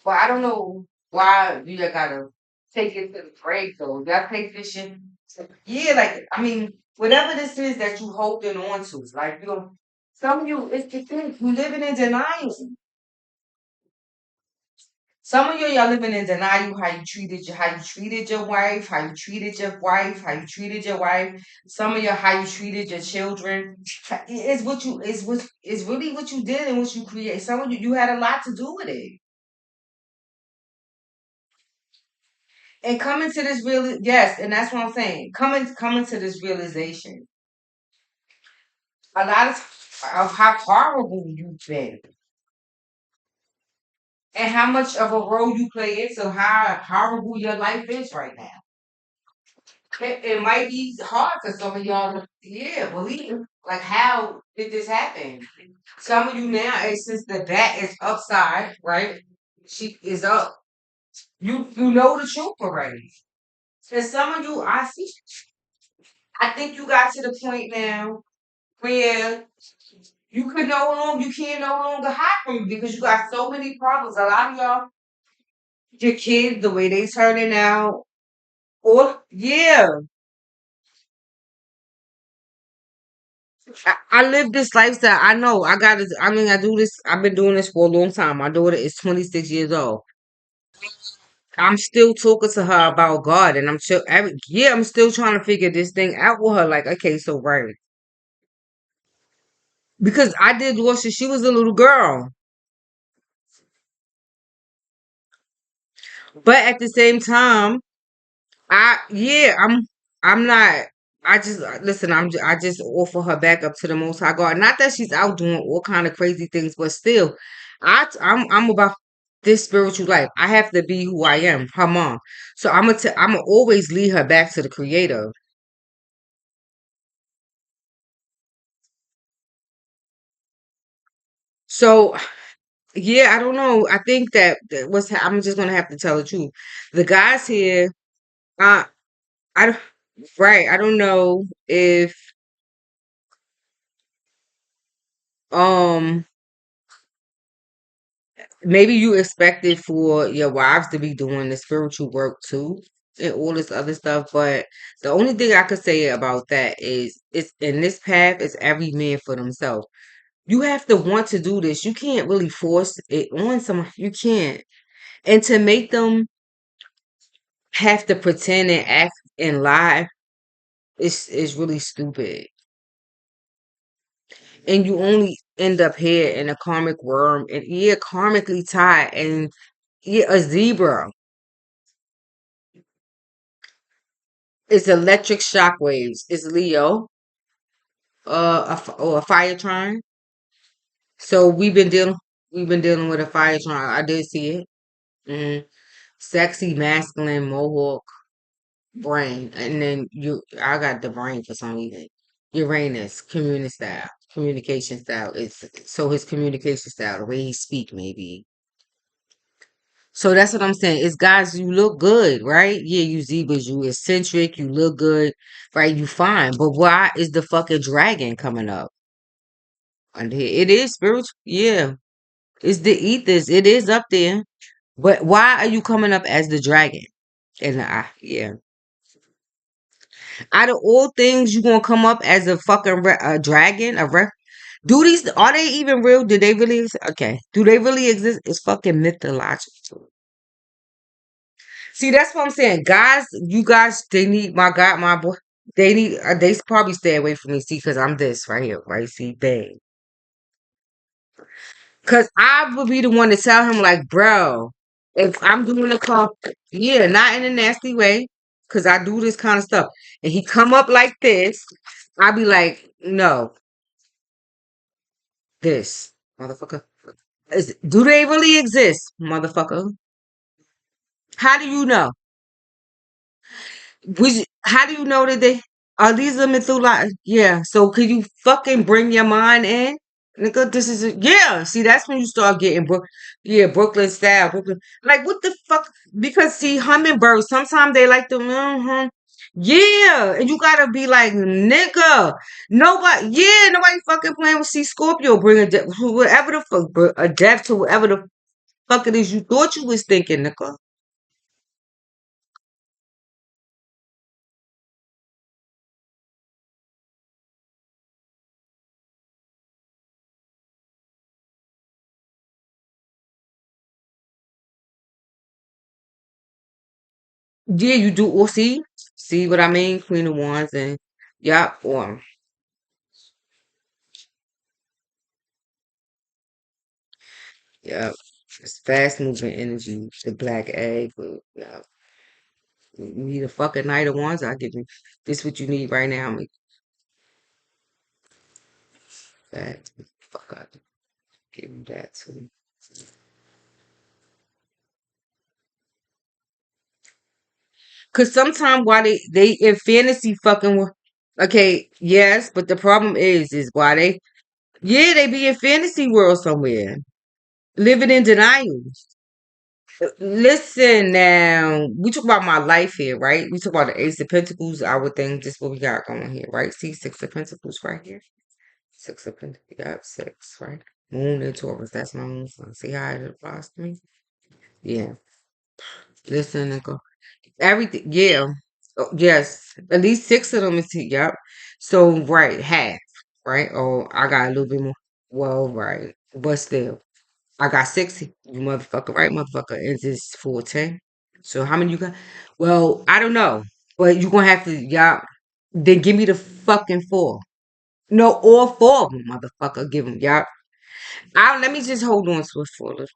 S1: But I don't know why you just gotta take it to the grave though. Y'all take this shit. Yeah, like I mean, whatever this is that you holding on to, like you know, some of you it's the thing you living in denial. Some of you y'all living in denial how you treated your wife, how you treated your wife, how you treated your wife. Some of you how you treated your children. It's what you it's really what you did and what you create. Some of you had a lot to do with it. And coming to this real, yes, and that's what I'm saying. Coming to this realization, a lot of how horrible you've been, and how much of a role you play into how horrible your life is right now. It might be hard for some of y'all to, yeah, believe. Like, how did this happen? Some of you now, since the bat is upside, right? She is up. You know the truth already. And some of you, I think you got to the point now where you can't no longer hide from it because you got so many problems. A lot of y'all, your kids, the way they turning out, or yeah, I live this lifestyle. I know. I got to. I mean, I do this. I've been doing this for a long time. My daughter is 26 years old. I'm still talking to her about God, and I'm still trying to figure this thing out with her. Like, okay, so right, because I did what she was a little girl, but at the same time, I'm not. I just listen. I just offer her back up to the Most High God. Not that she's out doing all kind of crazy things, but still, I'm about this spiritual life. I have to be who I am, her mom. So I'm gonna always lead her back to the Creator. So yeah, I don't know. I think I'm just gonna have to tell the truth. The guys here, uh, I don't- right. I don't know if um maybe you expected for your wives to be doing the spiritual work too and all this other stuff, but the only thing I could say about that is it's in this path is every man for themselves. You have to want to do this. You can't really force it on someone. You can't. And to make them have to pretend and act and lie is really stupid. And you only end up here in a karmic worm and yeah, karmically tied and yeah, a zebra. It's electric shock waves. It's Leo, or a fire trine. So we've been dealing with a fire trine. I did see it. hmm Sexy, masculine, mohawk, brain, and then I got the brain for some reason. Uranus, communication style. It's so his communication style, the way he speak, maybe. So that's what I'm saying. It's guys, you look good, right? Yeah, you zebras, you eccentric, you look good, right? You fine. But why is the fucking dragon coming up under here? It is spiritual. Yeah. It's the ethers. It is up there. But why are you coming up as the dragon? And yeah. Out of all things, you gonna come up as a fucking a dragon? Do these, are they even real? Do they really okay. Do they really exist? It's fucking mythological. See, that's what I'm saying. Guys, you guys, they need my God, my boy. They probably stay away from me. See, because I'm this right here, right? See, bang. Because I would be the one to tell him, like, bro, if I'm doing a call, yeah, not in a nasty way, because I do this kind of stuff, and he come up like this, I'll be like, no, this, motherfucker. Do they really exist, motherfucker? How do you know? How do you know that they are these the Methulah? Yeah. So could you fucking bring your mind in? Nigga, this is yeah. See, that's when you start getting yeah, Brooklyn style. Brooklyn, like what the fuck? Because see, hummingbirds sometimes they like to, yeah, and you gotta be like, nigga, nobody, yeah, nobody fucking playing with. See, Scorpio bring whatever the fuck, a death to whatever the fuck it is you thought you was thinking, nigga. Yeah, you do. Or see what I mean? Queen of Wands and yup, or yup. It's fast moving energy. The black egg. Yeah. You need a fucking night of ones. I give you this what you need right now. Make that fuck up. Give you that too. Cause sometimes why they in fantasy fucking okay, yes, but the problem is why they be in fantasy world somewhere. Living in denial. Listen now, we talk about my life here, right? We talk about the Ace of Pentacles. I would think this what we got going here, right? See, Six of Pentacles right here. Six of Pentacles, yep, six, right? Moon in Taurus, that's my moon sign. See how it applies to me? Yeah. Listen, Nicole. Everything, yeah. Oh, yes. At least six of them is, yep. So, right, half, right? Oh, I got a little bit more. Well, right. But still. I got 60. You motherfucker, right, motherfucker? Is this 410? So how many you got? Well, I don't know. But you gonna have to, y'all. Then give me the fucking four. No, all four of them, motherfucker. Give them, y'all. Let me just hold on to it for a little.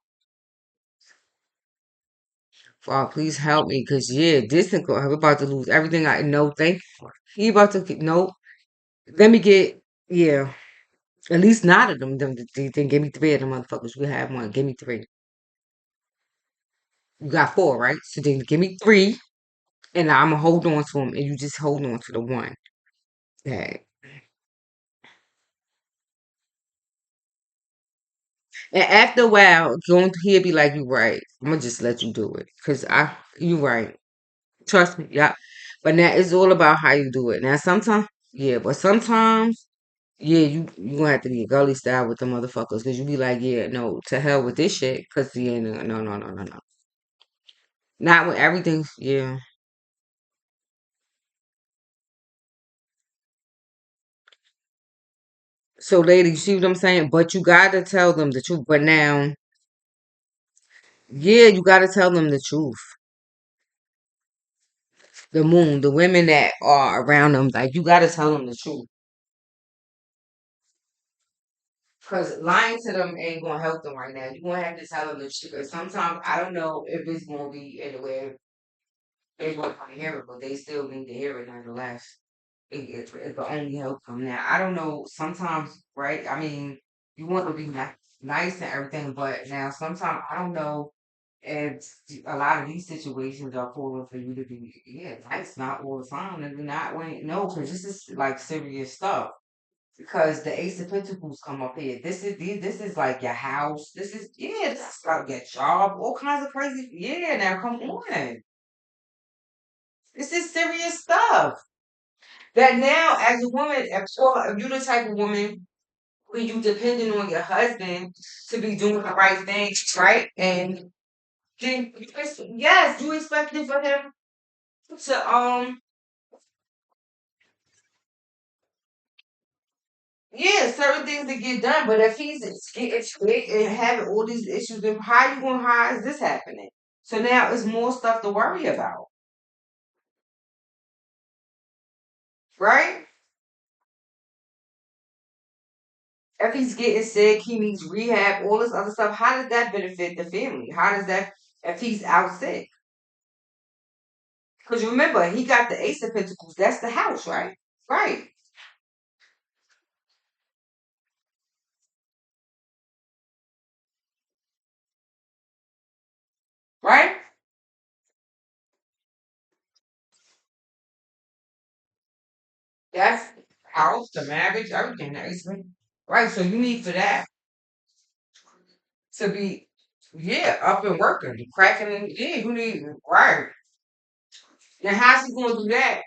S1: Father, please help me, cause yeah, this nigga, I'm about to lose everything I know. Thank you. He about to get no. Let me get yeah. At least nine of them. Then give me three of them motherfuckers. We have one. Give me three. You got four, right? So then give me three. And I'm gonna hold on to them, and you just hold on to the one that. And after a while, going he'll be like, "You right. I'm gonna just let you do it, cause you right. Trust me, yeah." But now it's all about how you do it. Now sometimes, yeah, but sometimes, yeah, you gonna have to be gully style with the motherfuckers, cause you be like, "Yeah, no, to hell with this shit," cause yeah, no, not with everything. Yeah. So, lady, you see what I'm saying? But you gotta tell them the truth. But now, yeah, you gotta tell them the truth. The moon, the women that are around them, like you gotta tell them the truth. Cause lying to them ain't gonna help them right now. You gonna have to tell them the truth. Cause sometimes I don't know if it's gonna be anywhere they want to hear it, but they still need to hear it nonetheless. It will only help them. Now I don't know. Sometimes, right? I mean, you want to be nice and everything, but now sometimes I don't know if a lot of these situations are calling for you to be yeah, nice, not all the time, and do not when no, because this is like serious stuff. Because the Ace of Pentacles come up here. This is like your house. This is yeah, this is like your job. All kinds of crazy. Yeah, now come on. This is serious stuff. That now, as a woman, if you're the type of woman where you depending on your husband to be doing the right thing, right? And then yes, you expecting for him to yeah, certain things to get done, but if he's getting sick and having all these issues, then how is this happening? So now it's more stuff to worry about, right? If he's getting sick, he needs rehab, all this other stuff. How does that benefit the family? How does that if he's out sick? Because remember, he got the Ace of Pentacles. That's the house, right? Right, right. That's house, the marriage, everything. The Ace of right. So you need for that to be yeah up and working, cracking. Yeah, you need right. Now, how's he going to do that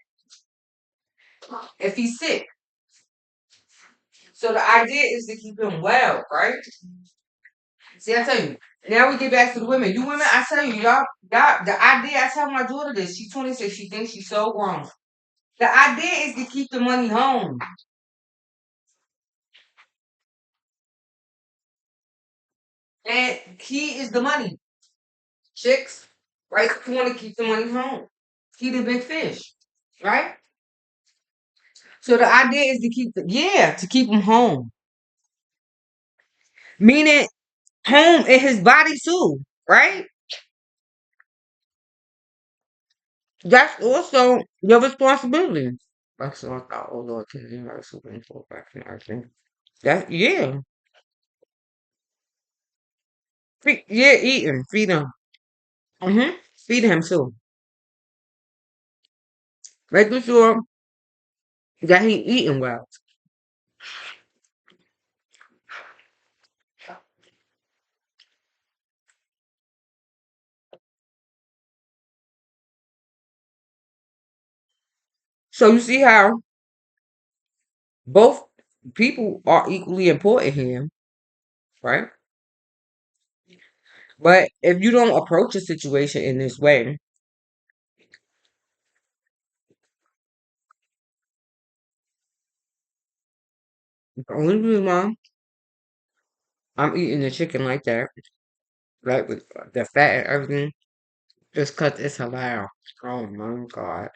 S1: if he's sick? So the idea is to keep him well, right? See, I tell you. Now we get back to the women. You women, I tell you, y'all, the idea. I tell my daughter this. She's 26. She thinks she's so grown. The idea is to keep the money home, and he is the money. Chicks, right? You want to keep the money home. He the big fish, right? So the idea is to keep to keep him home, meaning home in his body too, right? That's also your responsibility. That's what I thought. Oh Lord, can you have super info back and everything? That yeah, yeah, eating, feed him. Feed him too. Making sure that he eating well. So you see how both people are equally important here, right? But if you don't approach a situation in this way, the only reason why I'm eating the chicken like that, like with the fat and everything, is because it's halal. Oh my God.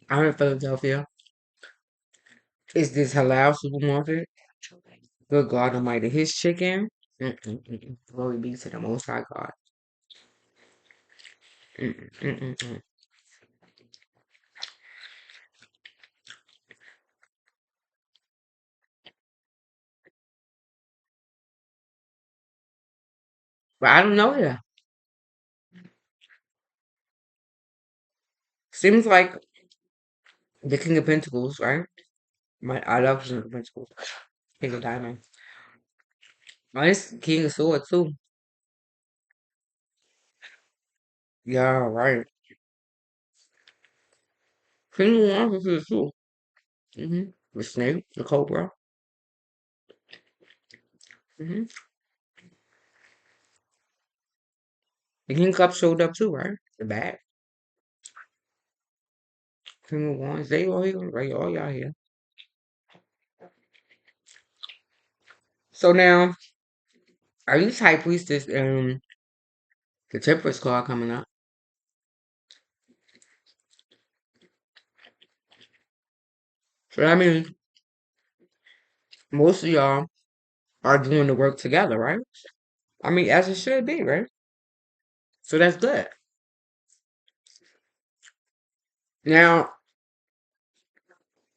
S1: I'm in Philadelphia. Is this halal supermarket? Good God Almighty. His chicken. Glory be to the Most High God. Mm-mm. But I don't know here. Seems like the King of Pentacles, right? I love King of Pentacles. King of Diamonds. Oh, it's King of Swords too. Yeah, right. King of Wands is too. The snake, the cobra. hmm The King of Cups showed up too, right? The back. King of Wands. They all here, right? All y'all here. So now, are you High Priestess and the Temperance card coming up? So that means most of y'all are doing the work together, right? I mean, as it should be, right? So that's good. Now,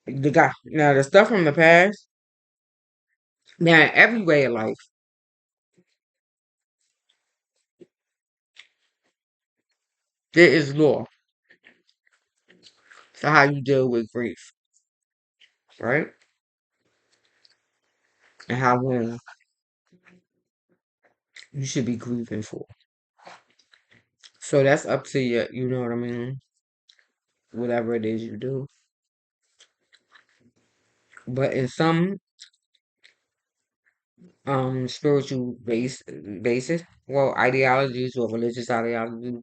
S1: the stuff from the past, now in every way of life, there is law to how you deal with grief, right? And how long you should be grieving for. So that's up to you, you know what I mean? Whatever it is you do. But in some spiritual basis, well, ideologies or religious ideology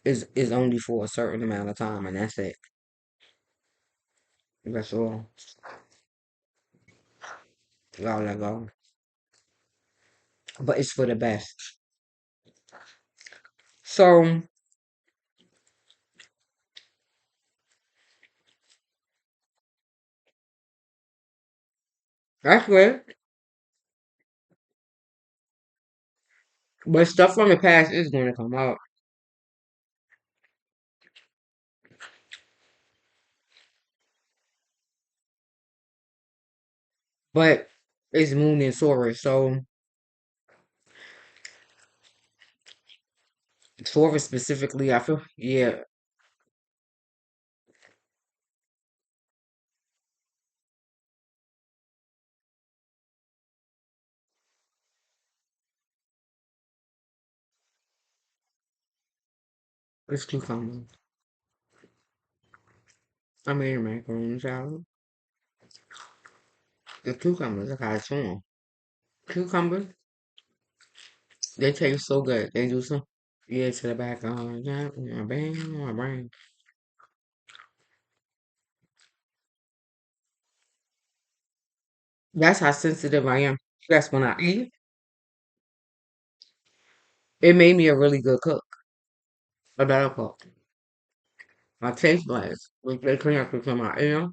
S1: is only for a certain amount of time and that's it. That's all. Y'all let go. But it's for the best. So that's good. But stuff from the past is gonna come out. But it's Moon and Taurus, so Taurus specifically, I feel yeah, it's cucumber. I made a macaroni salad. The cucumbers, I gotta chew 'em. Cucumbers, they taste so good. They do some. Yeah, to the back of yeah, my brain, my brain. That's how sensitive I am. That's when I eat. It made me a really good cook, a better cook. My taste buds, which they connected to my ear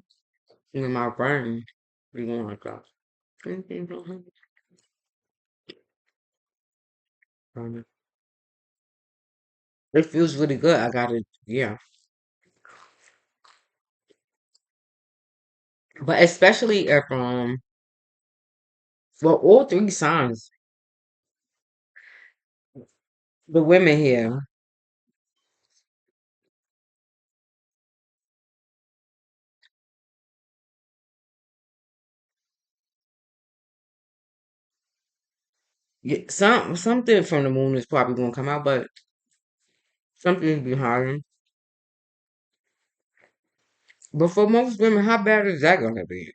S1: and my brain, be going like that. It feels really good. I gotta, yeah. But especially if well, all three signs, the women here, something from the moon is probably gonna come out, but something's behind. But for most women, how bad is that gonna be?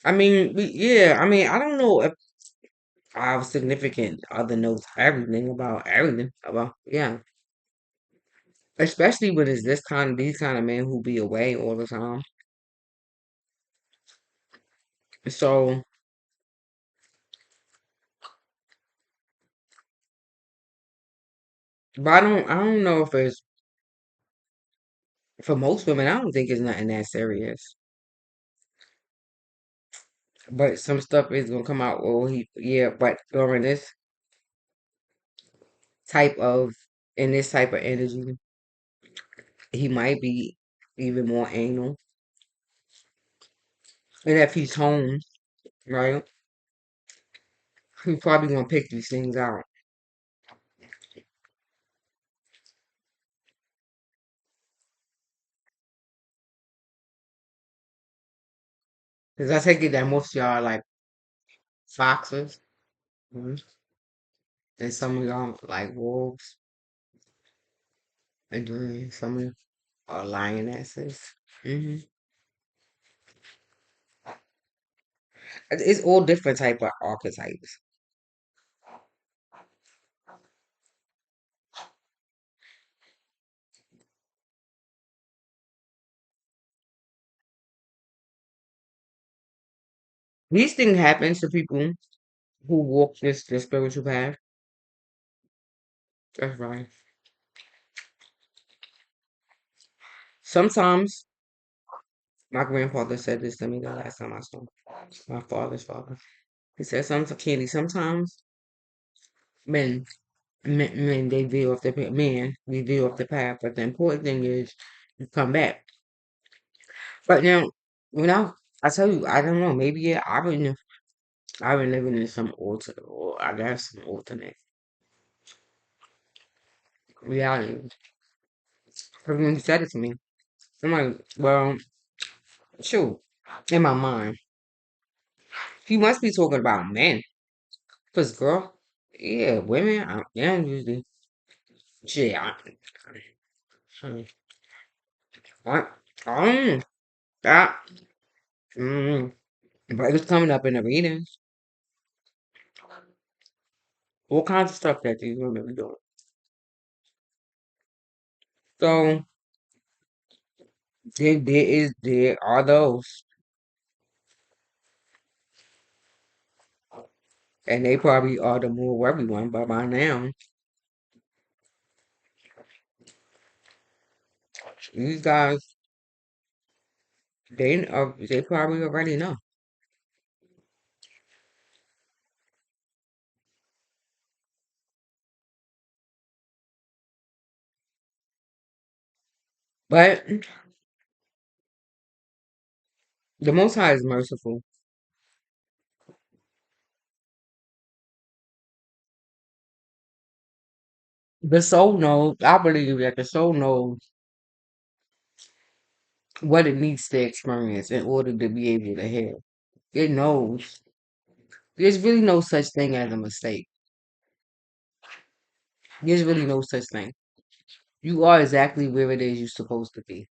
S1: I mean, yeah. I mean, I don't know if our significant other knows everything about, yeah. Especially when it's these kind of men who be away all the time. So, but I don't know if it's for most women. I don't think it's nothing that serious. But some stuff is gonna come out. Oh, yeah. But during type of in this type of energy, he might be even more anal. And if he's home, right, he's probably gonna pick these things out. Because I take it that most of y'all are like foxes, mhm, and some of y'all like wolves, and then some of you are lionesses. Hmm. It's all different type of archetypes. These things happen to people who walk this spiritual path. That's right. Sometimes my grandfather said this to me the last time I saw him. My father's father. He said something, Candy. Sometimes men, men, they veer off the men, we veer off the path. But the important thing is you come back. But now, I tell you, I don't know. Maybe yeah, I've been living in some or I guess some alternate reality. Because when he said it to me, I'm like, well, shoot, in my mind, he must be talking about men. Because, girl, yeah, women, yeah, usually, shit, I, I, I, that, mm, but it's coming up in the readings. All kinds of stuff that these women be doing. So, there are those, and they probably are the more worried one, but by now, these guys, they probably already know. But the Most High is merciful. The soul knows, I believe that the soul knows what it needs to experience in order to be able to heal. It knows. There's really no such thing as a mistake. There's really no such thing. You are exactly where it is you're supposed to be.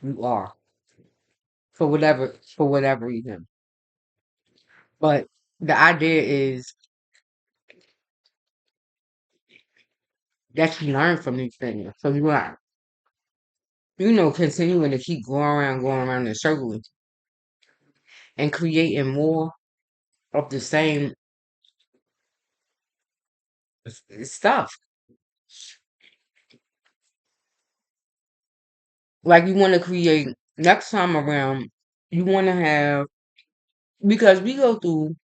S1: You are. For whatever reason. But the idea is that you learn from these things. So you are, continuing to keep going around in circles and creating more of the same stuff. Like you want to create next time around, you want to have, because we go through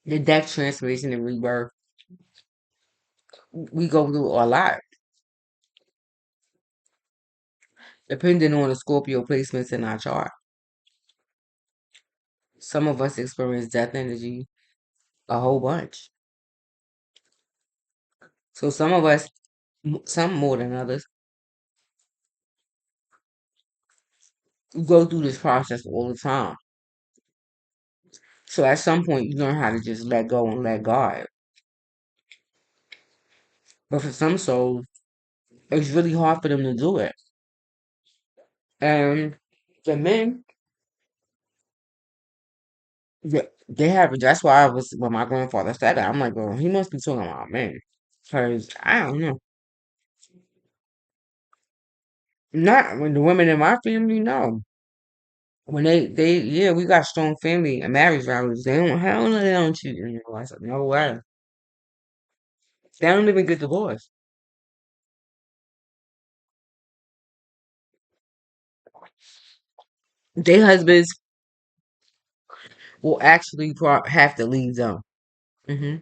S1: the death, transformation, and rebirth we go through a lot, depending on the Scorpio placements in our chart. Some of us experience death energy a whole bunch. So some of us, some more than others, go through this process all the time. So at some point, you learn how to just let go and let God. But for some souls, it's really hard for them to do it. And the men, they have it. That's why I was, when my grandfather said that, I'm like, well, he must be talking about men. Because I don't know. Not when the women in my family, no. When yeah, we got strong family and marriage values. They don't, hell no, they don't cheat anymore. I said, no way. They don't even get divorced. Their husbands will actually have to leave them. Hmm.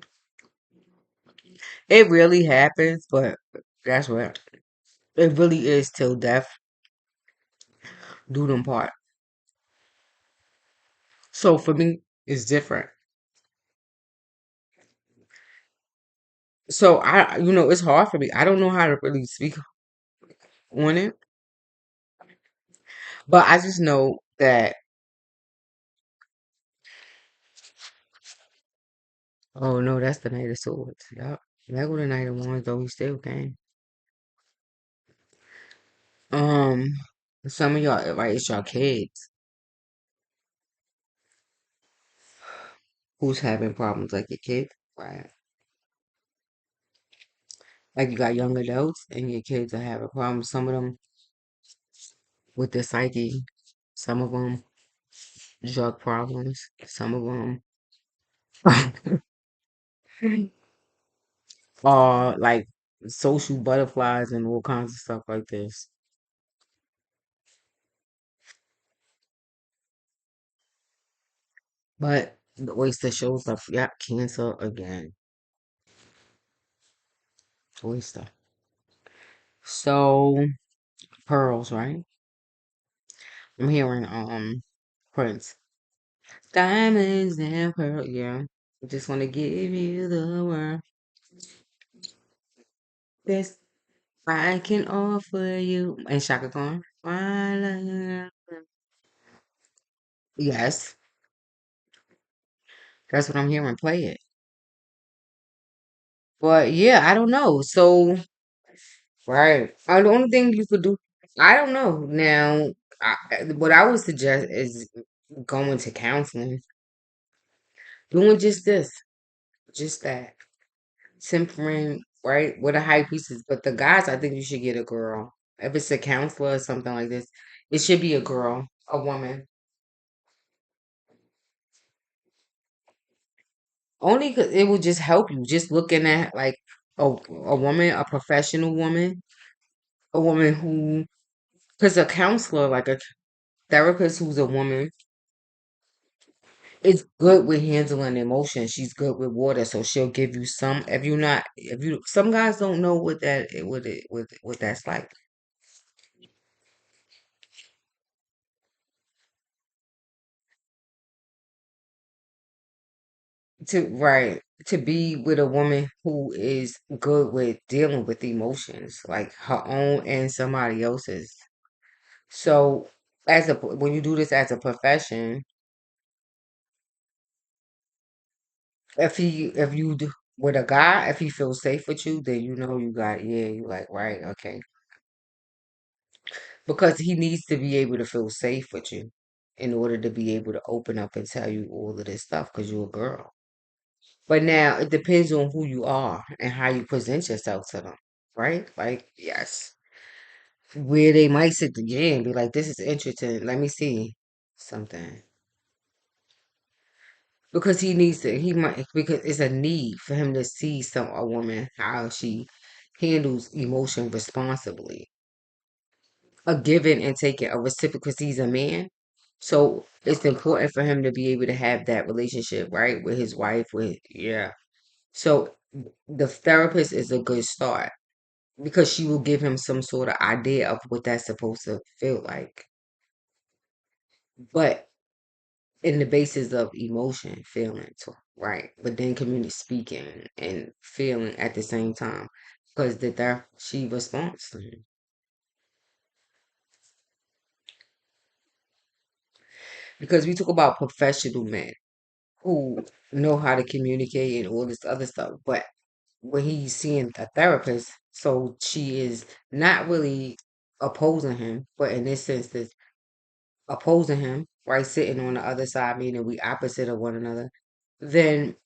S1: It really happens, but that's what it really is till death do them part. So for me, it's different. So it's hard for me. I don't know how to really speak on it, but I just know that. Oh no, that's the Knight of Swords. Yep, that was the Knight of Wands, though he still came. Um, some of y'all, right? It's y'all kids who's having problems, like your kid, right? Like you got young adults and your kids are having problems. Some of them with their psyche, some of them drug problems, some of them are like social butterflies and all kinds of stuff like this. But the oyster shows up, yeah, cancer again. Oyster. So pearls, right? I'm hearing Prince. Diamonds and pearls, yeah. I just wanna give you the world. This I can offer you and Shaka Khan. My love. Yes, that's what I'm hearing. Play it. But yeah, I don't know. So right. The only thing you could do, I don't know. Now, what I would suggest is going to counseling, doing just this, just that, simpering, right, with a high pieces. But the guys, I think you should get a girl. If it's a counselor or something like this, it should be a girl, a woman. Only 'cause it will just help you. Just looking at like a woman, a professional woman, a woman who, because a counselor, like a therapist who's a woman, is good with handling emotion. She's good with water, so she'll give you some. If you're not, if you, some guys don't know what that's like. To be with a woman who is good with dealing with emotions, like her own and somebody else's. So, when you do this as a profession, if you do with a guy, if he feels safe with you, then you know you got, yeah, you like, right, okay, because he needs to be able to feel safe with you in order to be able to open up and tell you all of this stuff because you're a girl. But now it depends on who you are and how you present yourself to them, right? Like, yes, where they might sit again and be like, this is interesting. Let me see something. Because he needs to, he might, because it's a need for him to see a woman, how she handles emotion responsibly. A giving and taking, a reciprocal, because he's a man. So it's important for him to be able to have that relationship, right? With his wife, yeah. So the therapist is a good start because she will give him some sort of idea of what that's supposed to feel like. But in the basis of emotion, feeling, right? But then community speaking and feeling at the same time because that she responds to him. Because we talk about professional men who know how to communicate and all this other stuff, but when he's seeing a therapist, so she is not really opposing him, but in this sense, is opposing him, right? Sitting on the other side, meaning we opposite of one another. Then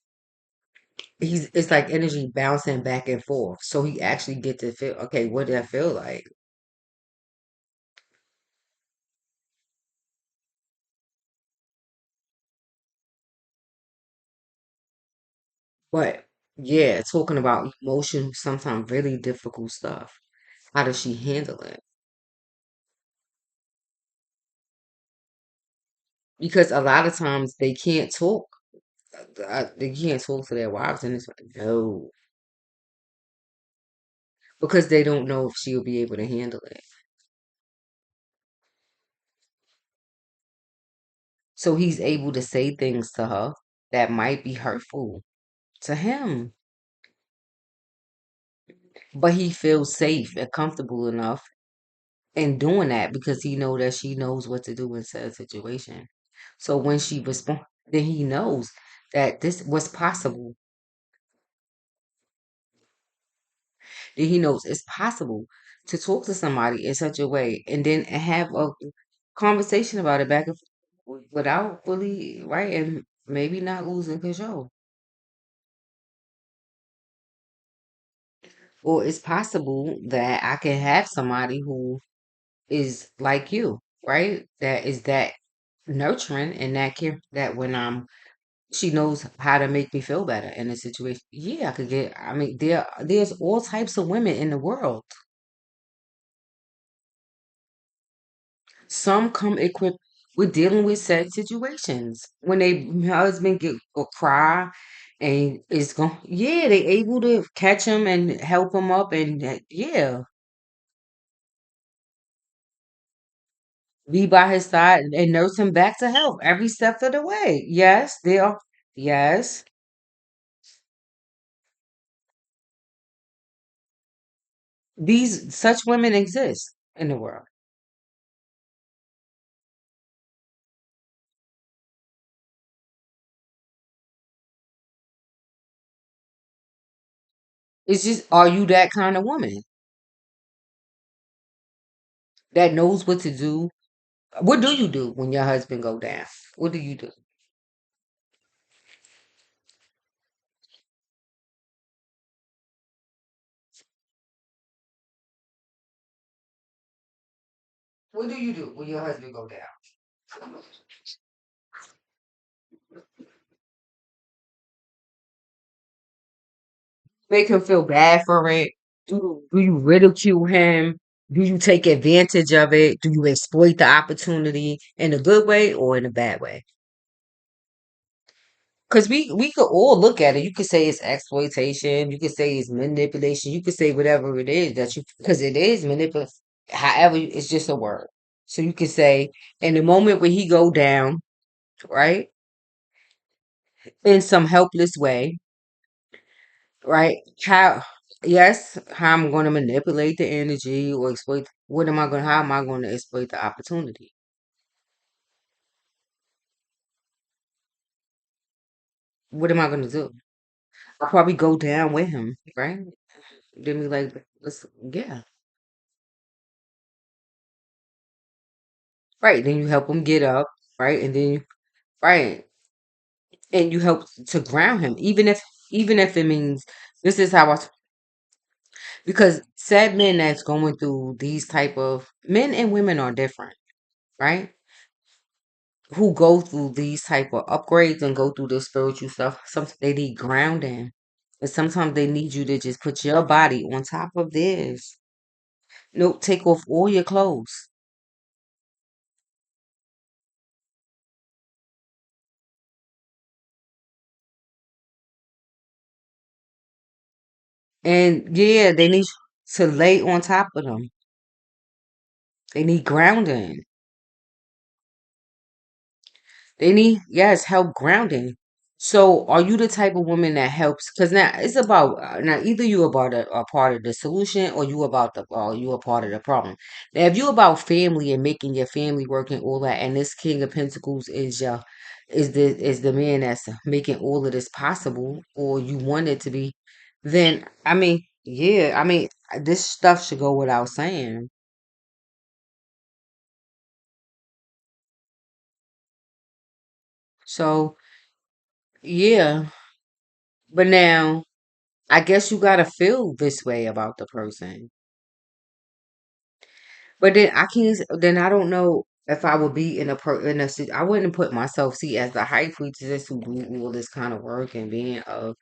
S1: it's like energy bouncing back and forth. So he actually get to feel, okay, what did I feel like? But yeah, talking about emotion, sometimes really difficult stuff. How does she handle it? Because a lot of times they can't talk. They can't talk to their wives, and it's like, no, because they don't know if she'll be able to handle it. So he's able to say things to her that might be hurtful to him, but he feels safe and comfortable enough in doing that because he know that she knows what to do in said situation. So when she responds, then he knows that this was possible. Then he knows it's possible to talk to somebody in such a way and then have a conversation about it back and forth without fully right and maybe not losing control. Or it's possible that I can have somebody who is like you, right? That is that nurturing and that care that when she knows how to make me feel better in a situation. Yeah, I could get I mean there's all types of women in the world. Some come equipped with dealing with sad situations. When they husband get or cry and it's going yeah, they able to catch him and help him up and yeah, be by his side and nurse him back to health every step of the way. Yes, they are. Yes, these such women exist in the world. It's just, are you that kind of woman that knows what to do? What do you do when your husband go down? What do you do? What do you do when your husband go down? Make him feel bad for it? Do you ridicule him? Do you take advantage of it? Do you exploit the opportunity in a good way or in a bad way? Because we could all look at it. You could say it's exploitation. You could say it's manipulation. You could say whatever it is that you because it is manipulation. However, it's just a word. So you could say in the moment when he go down, right, in some helpless way, right? How yes, how I'm going to manipulate the energy or exploit. What am I going? How am I going to exploit the opportunity? What am I going to do? I'll probably go down with him, right? Then be like, let's yeah. Right. Then you help him get up, right? And then right. And you help to ground him, even if it means this is how because sad men that's going through these type of men and women are different, right? Who go through these type of upgrades and go through the spiritual stuff. Sometimes they need grounding. And sometimes they need you to just put your body on top of theirs. No, take off all your clothes. And yeah, they need to lay on top of them. They need grounding. They need, yes, help grounding. So, are you the type of woman that helps? Because now it's about now either you about a part of the solution or you about the or you a part of the problem. Now, if you about family and making your family work and all that, and this King of Pentacles is your is the man that's making all of this possible, or you want it to be, then I mean, yeah, I mean, this stuff should go without saying. So, yeah, but now. I guess you gotta feel this way about the person. But then I can't. Then I don't know if I would be in I wouldn't put myself see as the high priestess who do all this kind of work and being of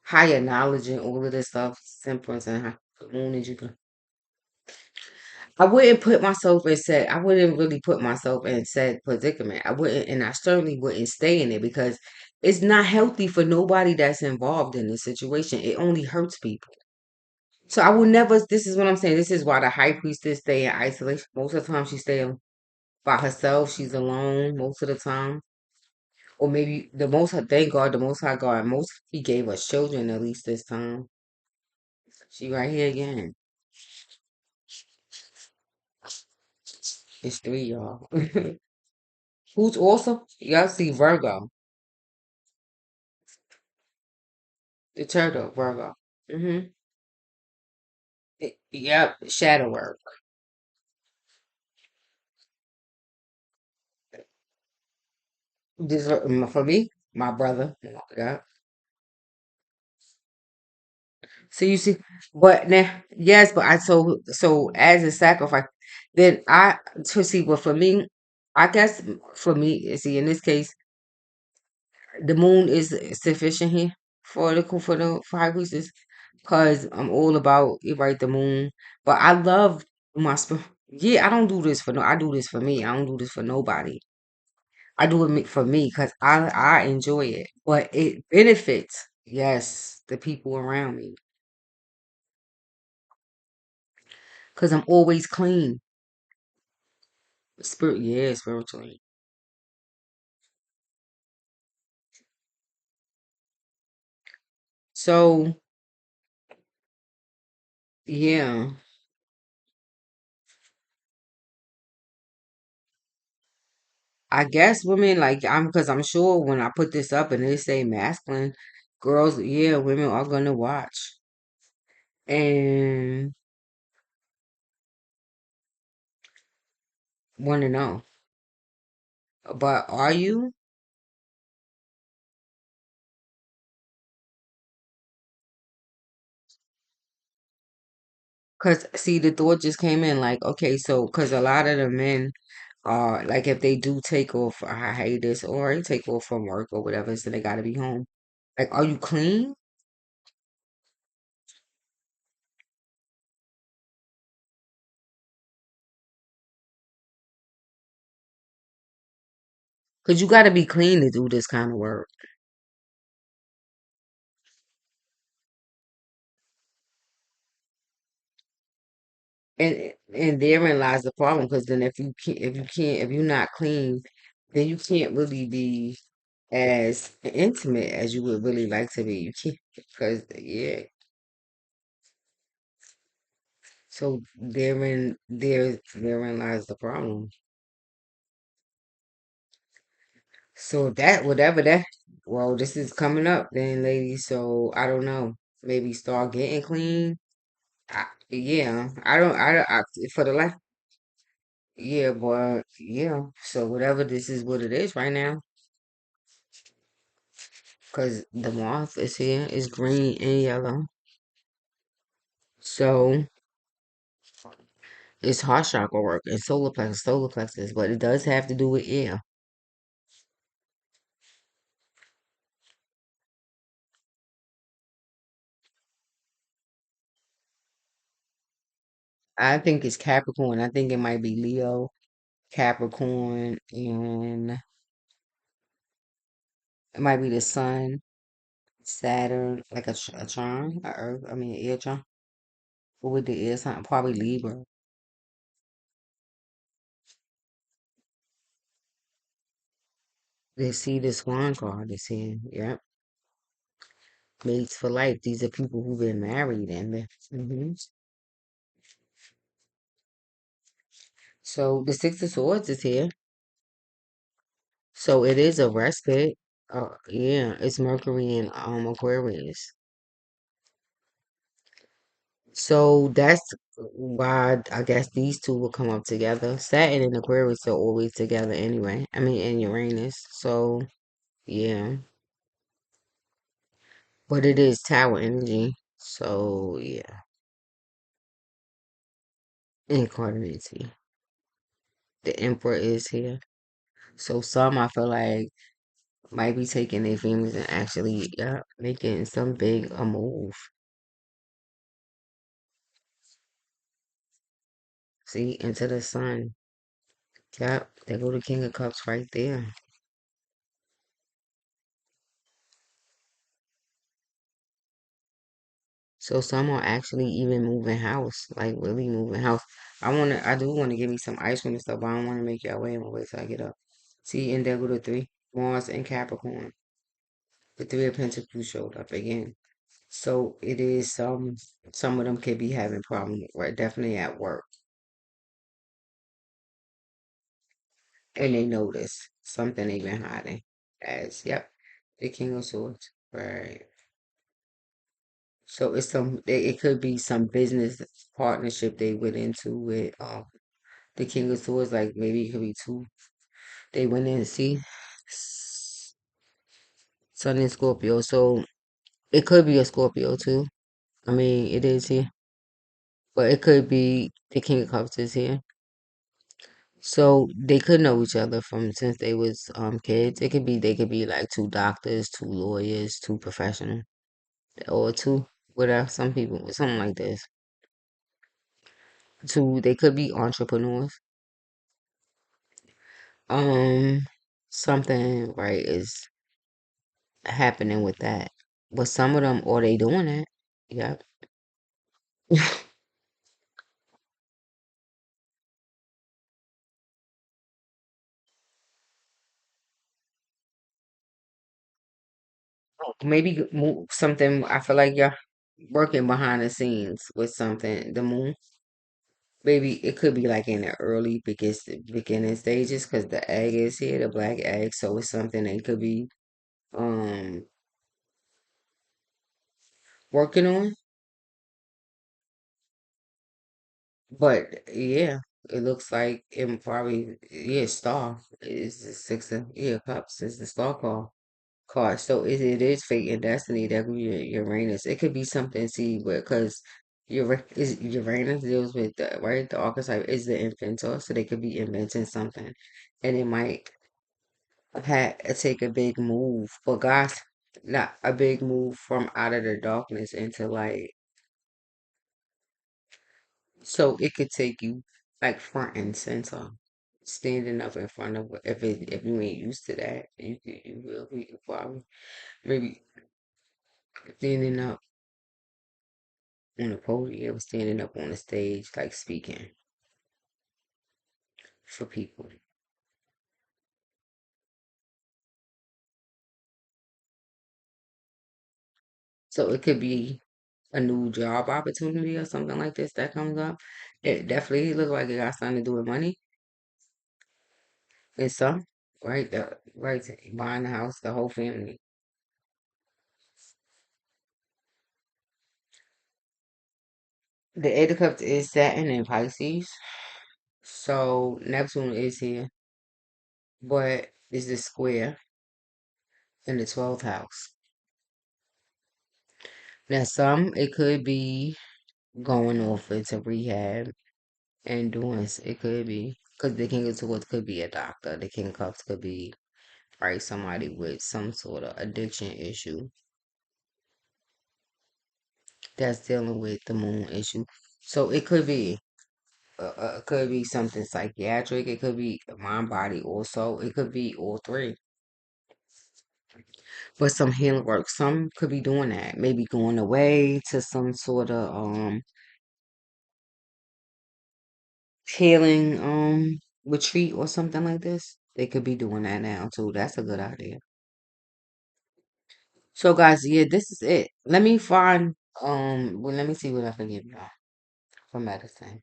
S1: higher knowledge and all of this stuff, temperance and the moon that you can. I wouldn't put myself in said. I wouldn't really put myself in said predicament. I wouldn't, and I certainly wouldn't stay in it because it's not healthy for nobody that's involved in this situation. It only hurts people. So I will never. This is what I'm saying. This is why the high priestess stay in isolation. Most of the time, she stay by herself. She's alone most of the time, or maybe the most. Thank God, the Most High God. Most He gave us children at least this time. She right here again. It's three, y'all. Who's also y'all see Virgo, the turtle Virgo. Mm-hmm. Yep, shadow work. This for me, my brother. Yeah. So you see, but now, yes, but I so as a sacrifice, then I to see. But for me, I guess for me, see in this case, the moon is sufficient here for high priestess, because I'm all about it, right? The moon, but I love my spirit. Yeah, I don't do this for no. I do this for me. I don't do this for nobody. I do it for me because I enjoy it, but it benefits yes the people around me because I'm always clean. Spirit, yeah, spiritually. So, yeah, I guess women like because I'm sure when I put this up and they say masculine, girls, yeah, women are gonna watch and want to know. But are you? Because see, the thought just came in like, okay, so because a lot of the men are like, if they do take off a hiatus or they take off from work or whatever, so they got to be home. Like, are you clean? Because you got to be clean to do this kind of work. And therein lies the problem because then if you're not clean, then you can't really be as intimate as you would really like to be. You can't because yeah. So therein lies the problem. So that whatever that well, this is coming up then, ladies. So I don't know. Maybe start getting clean. Yeah, I for the life. Yeah, but yeah. So whatever this is, what it is right now. Because the moth is here, is green and yellow. So it's heart chakra work and solar plexus, but it does have to do with air. I think it's Capricorn. I think it might be Leo, Capricorn, and it might be the sun. Saturn, like a Tron, a Earth. I mean, ear Tron. What would the ear sign? Probably Libra. They see the Swan card. They see, yep, mates for life. These are people who've been married and hmm So the Six of Swords is here. So it is a respite. Yeah, it's Mercury in Aquarius. So that's why I guess these two will come up together. Saturn and Aquarius are always together anyway. I mean, and Uranus. So yeah, but it is Tower energy. So yeah, incarnate. The Emperor is here. So some I feel like might be taking their families and actually making some big a move. See, into the sun. Yep, there go the King of Cups right there. So some are actually even moving house, like really moving house. I do wanna give me some ice cream and stuff, but I don't wanna make y'all wait. I'm gonna wait till I get up. See, and there go the three, Mars and Capricorn. The Three of Pentacles showed up again. So it is some of them could be having problems, right? Definitely at work, and they notice something they've been hiding. As yep, the King of Swords, right? So it's it could be some business partnership they went into with the King of Swords, like maybe it could be two. They went in, see, Sun and Scorpio. So it could be a Scorpio too. I mean, it is here, but it could be the King of Cups is here. So they could know each other from since they was kids. It could be they could be like two doctors, two lawyers, two professional, or two whatever. Some people, something like this. Two, they could be entrepreneurs. Um, something right is happening with that. But some of them, or they doing it. Yep. Maybe move something. I feel like you're working behind the scenes with something. The moon. Maybe it could be like in the early beginning stages because the egg is here, the black egg. So it's something they could be um working on. But yeah, it looks like it probably yeah, star is the six of yeah cups is the star card. So it is fate and destiny that could be Uranus. It could be something see because Uranus deals with the right the archetype is the inventor, so they could be inventing something, and it might take a big move, but God, not a big move from out of the darkness into light. So it could take you like front and center, standing up in front of if you ain't used to that, you will be probably maybe standing up on a podium, standing up on a stage, like speaking for people. So it could be a new job opportunity or something like this that comes up. It definitely looks like it got something to do with money and some, right? Right, buying the house, the whole family. The Eight of Cups is Saturn and Pisces. So Neptune is here, but it's the square in the 12th house. Now, some it could be going off into rehab and it could be because the King of Swords could be a doctor. The King of Cups could be right somebody with some sort of addiction issue that's dealing with the moon issue. So it could be something psychiatric. It could be mind body also. It could be all three. But some healing work, some could be doing that. Maybe going away to some sort of healing retreat or something like this. They could be doing that now too. That's a good idea. So guys, yeah, this is it. Let me find well, let me see what I can give y'all for medicine.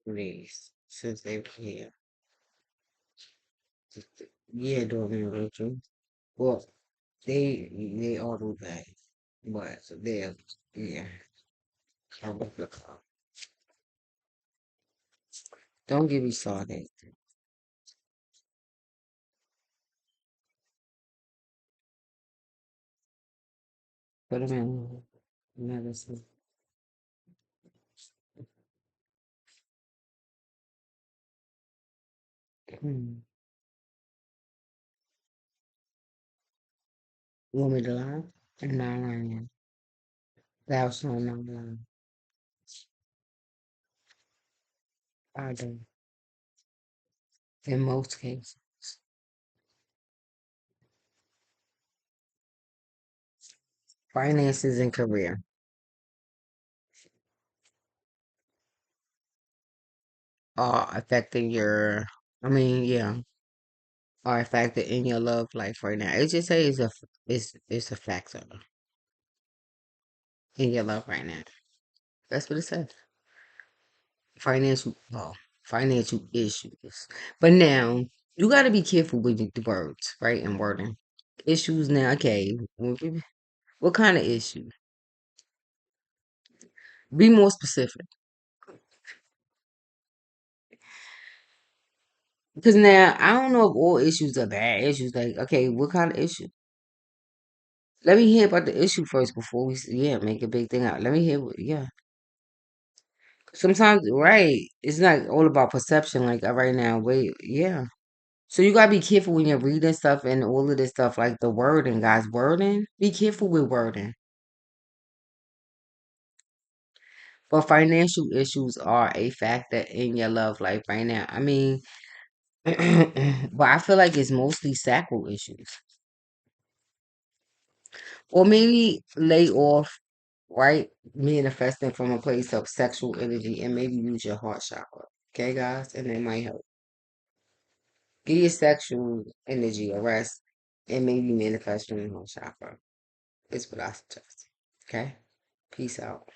S1: Please, since they were here. Yeah, doing Rachel. Well, they all do that. But they're yeah, I replica. Don't get me started. Put them in medicine. Hmm. You want me to lie? I'm not lying. Thou shalt not lie. I do. In most cases. Finances and career are affecting your, I mean, yeah, are affected in your love life right now. It just says it's a factor in your love right now. That's what it says. Financial, well, financial issues. But now you got to be careful with the words, right? And wording. Issues now. Okay, what kind of issue? Be more specific. Because now I don't know if all issues are bad issues. Like, okay, what kind of issue? Let me hear about the issue first before yeah, make a big thing out. Let me hear, yeah. Sometimes, right, it's not all about perception. Like, right now, wait, yeah. So you gotta be careful when you're reading stuff and all of this stuff, like the wording, guys. Wording. Be careful with wording. But financial issues are a factor in your love life right now. I mean, but I feel like it's mostly sacral issues. Or maybe lay off, right? Manifesting from a place of sexual energy and maybe use your heart chakra. Okay, guys? And it might help. Give your sexual energy a rest and maybe manifest from your heart chakra. Is what I suggest. Okay? Peace out.